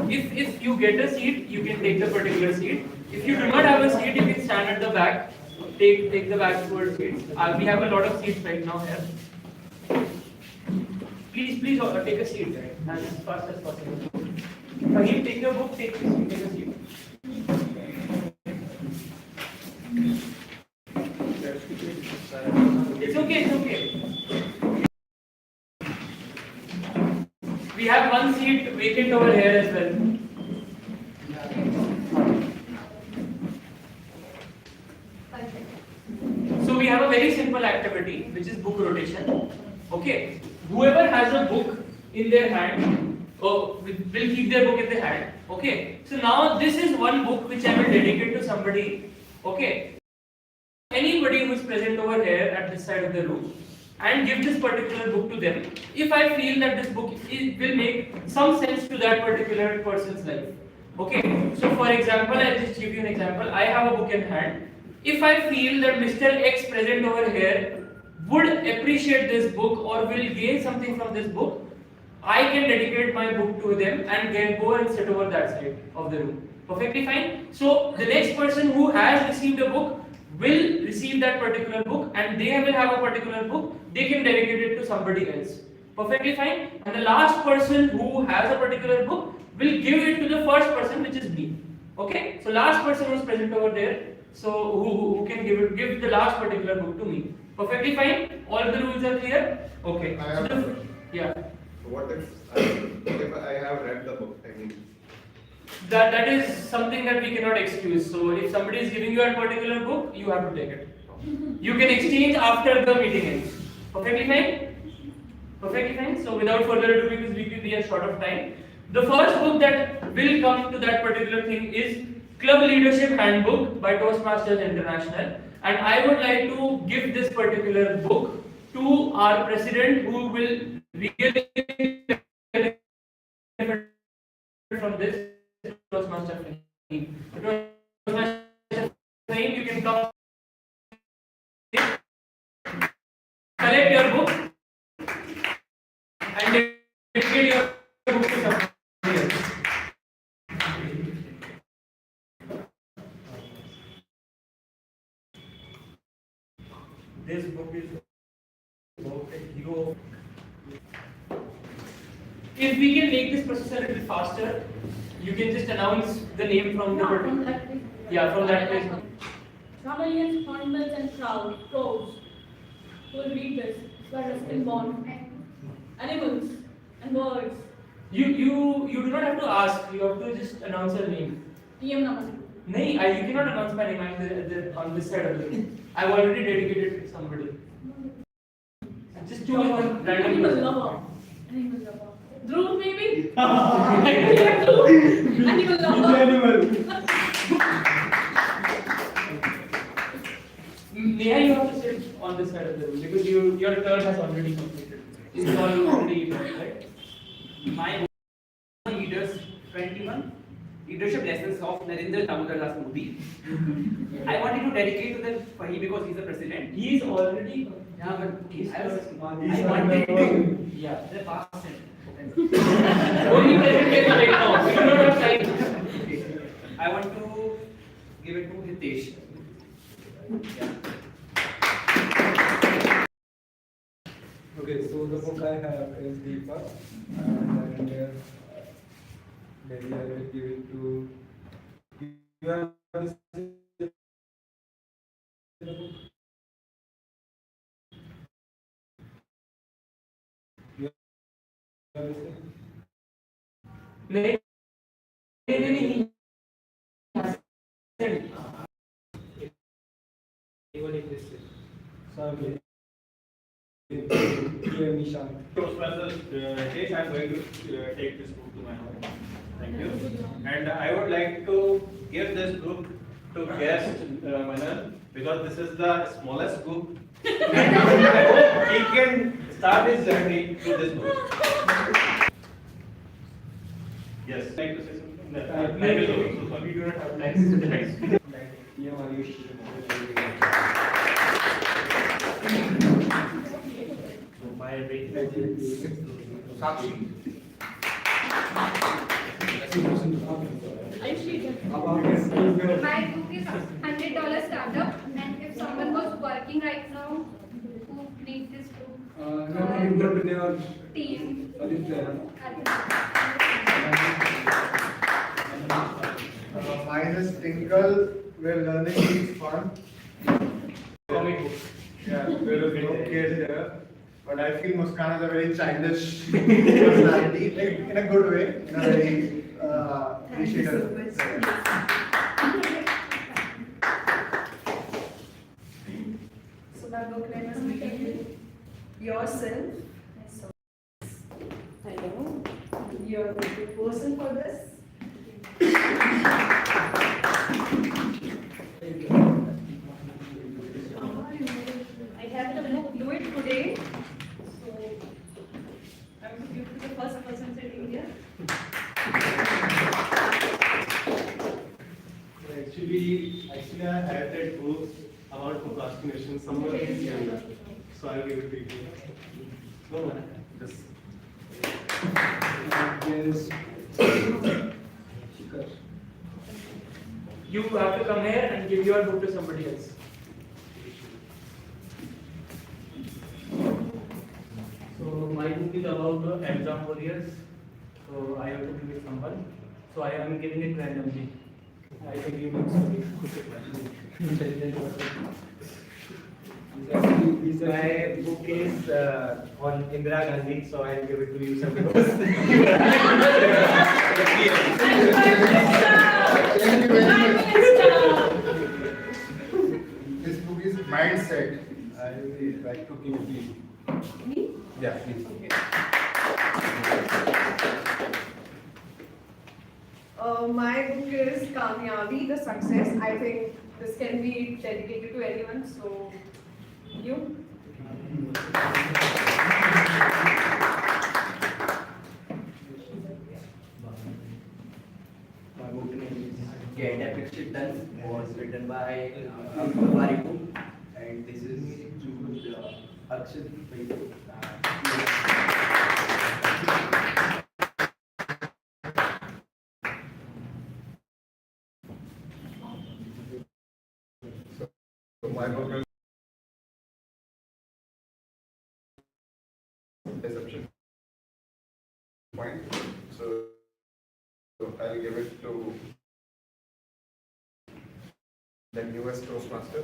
if you get a seat, you can take the particular seat. If you do not have a seat, you can stand at the back. Take the back towards seats. We have a lot of seats right now here. Please take a seat as fast as possible. Fahim, take your book, take a seat. It's okay. We have one seat vacant over here as well. So we have a very simple activity which is book rotation. Okay, whoever has a book in their hand will keep their book in their hand. Okay, so now this is one book which I will dedicate to somebody. Okay, anybody who is present over here at this side of the room, and give this particular book to them if I feel that this book will make some sense to that particular person's life. Okay, so for example, I'll just give you an example. I have a book in hand. If I feel that Mr. X present over here would appreciate this book or will gain something from this book, I can dedicate my book to them and go and sit over that side of the room. Perfectly fine. So the next person who has received a book will receive that particular book and they will have a particular book, they can dedicate it to somebody else. Perfectly fine. And the last person who has a particular book will give it to the first person, which is me. Okay? So last person who's present over there, so who can give the last particular book to me. Perfectly fine? All the rules are clear? Okay. I have So a the, question. yeah. What if I have read the book? I mean, That is something that we cannot excuse. So if somebody is giving you a particular book, you have to take it. You can exchange after the meeting ends. Perfectly fine? Perfectly fine. So without further ado, because we are short of time, the first book that will come to that particular thing is Club Leadership Handbook by Toastmasters International. And I would like to give this particular book to our president, who will really benefit from this Toastmaster fame. Toastmaster fame, you can come collect your book and dedicate your book to somebody else. This book is about a hero. If we can make this process a little faster, you can just announce the name from the Yeah, particular. from that place. Yeah, from that place. Chameleons, hornbills, and crows who will read this were still born. Animals and birds. You do not have to ask. You have to just announce your name. PM number. No, you cannot announce my name. I'm on this side of the room. I've already dedicated it to somebody. Just choose one random Animal person. lover. Animal lover. Dhruv, maybe? Animal lover. Neha, you have to sit on this side of the room because your turn has already completed. It's all already right? My leaders 21 leadership lessons of Narendra Damodar Das Modi. I wanted to dedicate to them for him because he's the president. He is already. Yeah, but okay, I He's wanted to. Yeah. The past tense. Only president right now. We do not have time. I want to give it to Hitesh. Yeah. Okay, so the book I have is Deepa, and then maybe I will give it to you. Have this book? You have this book? नहीं नहीं Sorry. Toastmasters, Hitesh, I'm going to take this book to my home. Thank you. And I would like to give this book to guest Manan because this is the smallest book. And I hope he can start his journey with this book. Yes. Like to say something? We do not have time. My rating is Sakshi. My book is $100 startup, and if someone was working right now who needs this book, team. Mine is Tinkle, where learning is fun. Comic book. Yeah, there is no kid here. But I feel Muskan has a very childish personality, like in a good way, in a very appreciative way. So my book name is Be Yourself. So I know you're a good person for this. I have the book. do it today. So I want to give to the first person sitting here. Actually, I had that book about procrastination somewhere in Canada. So I'll give it to you. No, just. You have to come here and give your book to somebody else. So my book is about exam warriors. So I have to give it someone. So I am giving it randomly. I think you will My book is on Indira Gandhi, so I'll give it to you, Santosh. Thank you very much. This book is Mindset. I would like to give it to you. Me? Yeah, please. My book is Kamyabi, The Success. I think this can be dedicated to anyone, so you? My book name is Get Epic Shit Done. Was written by Mariku, and this is to Akshat. So my book is Deception Point. So I'll give it to the newest Toastmaster.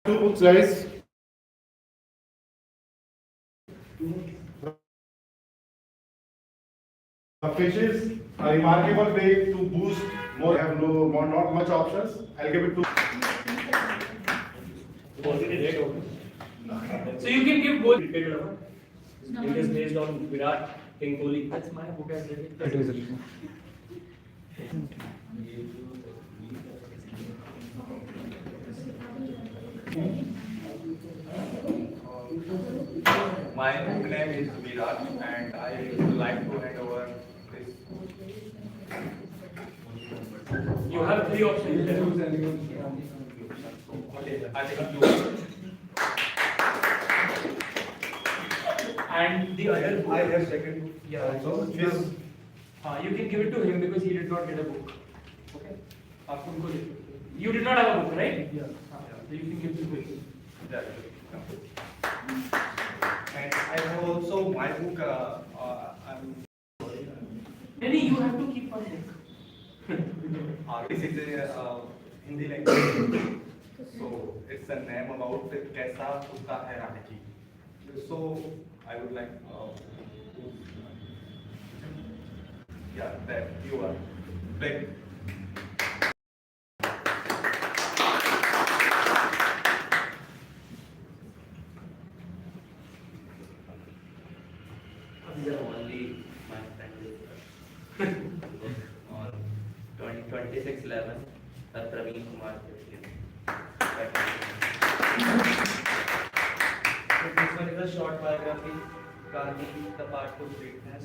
Two books, guys. Fish is a remarkable way to boost more. Have not much options. I'll give it to. So you can give both. It is based on Virat King Kohli. That's my book. I read it. My book name is Virat, and I would like to hand over this. You have three options. I think you. And the other book. I have second. Yeah. So You can give it to him because he did not get a book. Okay. आप उनको दे दो. You did not have a book, right? Yeah. So you can give it to him. And I have also my book. Maybe you have to keep one book. This is a Hindi language. So it's a name about कैसा कुत्ता है रानी की. So I would like yeah, that you are big. These are only my friends. On 26/11, Praveen Kumar. this one is a short biography. Gandhi, the path to greatness.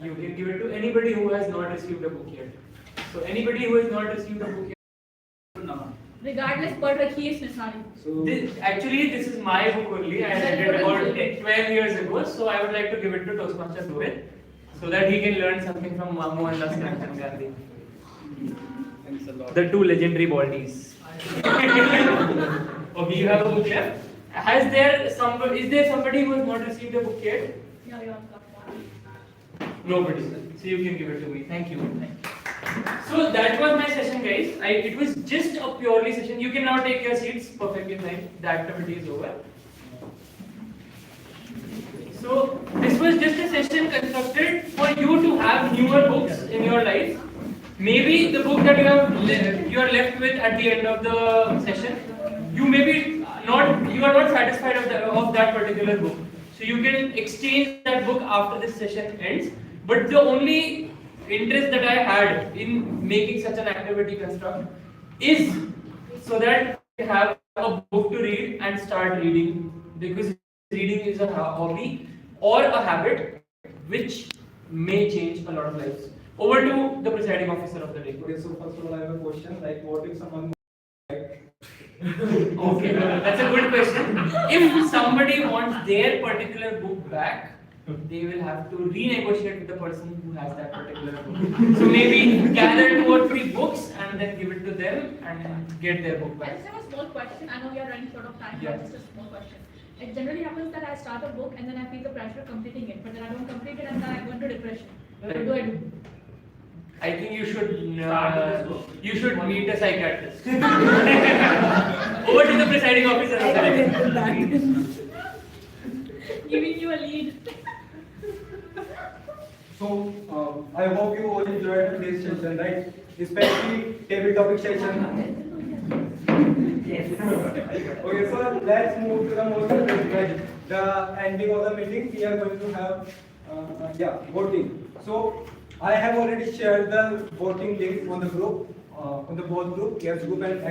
You can give it to anybody who has not received a book yet. So anybody who has not received a book yet. Regardless, पढ़ रखी है इसने सारी. This is my book only. I read it about 12 years ago. So I would like to give it to Toastmaster Rohit, so that he can learn something from Mohandas Karamchand Gandhi. The two legendary baldies. Okay, you have a book left. Is there somebody who has not received a book yet? Yeah. Nobody. So you can give it to me. Thank you. So that was my session, guys. It was just a purely session. You can now take your seats. Perfectly fine. The activity is over. So this was just a session constructed for you to have newer books in your life. Maybe the book that you are left with at the end of the session you may be you are not satisfied of that particular book. So you can exchange that book after this session ends. But the only interest that I had in making such an activity construct is so that you have a book to read and start reading, because reading is a hobby or a habit which may change a lot of lives. Over to the presiding officer of the day. Okay, so first of all, I have a question. Like, what if someone Okay, that's a good question. If somebody wants their particular book back, they will have to renegotiate with the person who has that particular book. So maybe gather 2 or 3 books and then give it to them and get their book I back. just have a small question. I know we are running short of time, Yeah. but just a small question. It generally happens that I start a book and then I feel the pressure of completing it, but then I don't complete it and then I go into depression. What do I do? I think you should meet a psychiatrist. Over to the presiding officer of the day. Giving you a lead. So, I hope you all enjoyed today's session, right? Especially table topic session. Yes. Okay, so let's move to the most important, right? The ending of the meeting, we are going to have, voting. So, I have already shared the voting link on the group, on the both group, yes group and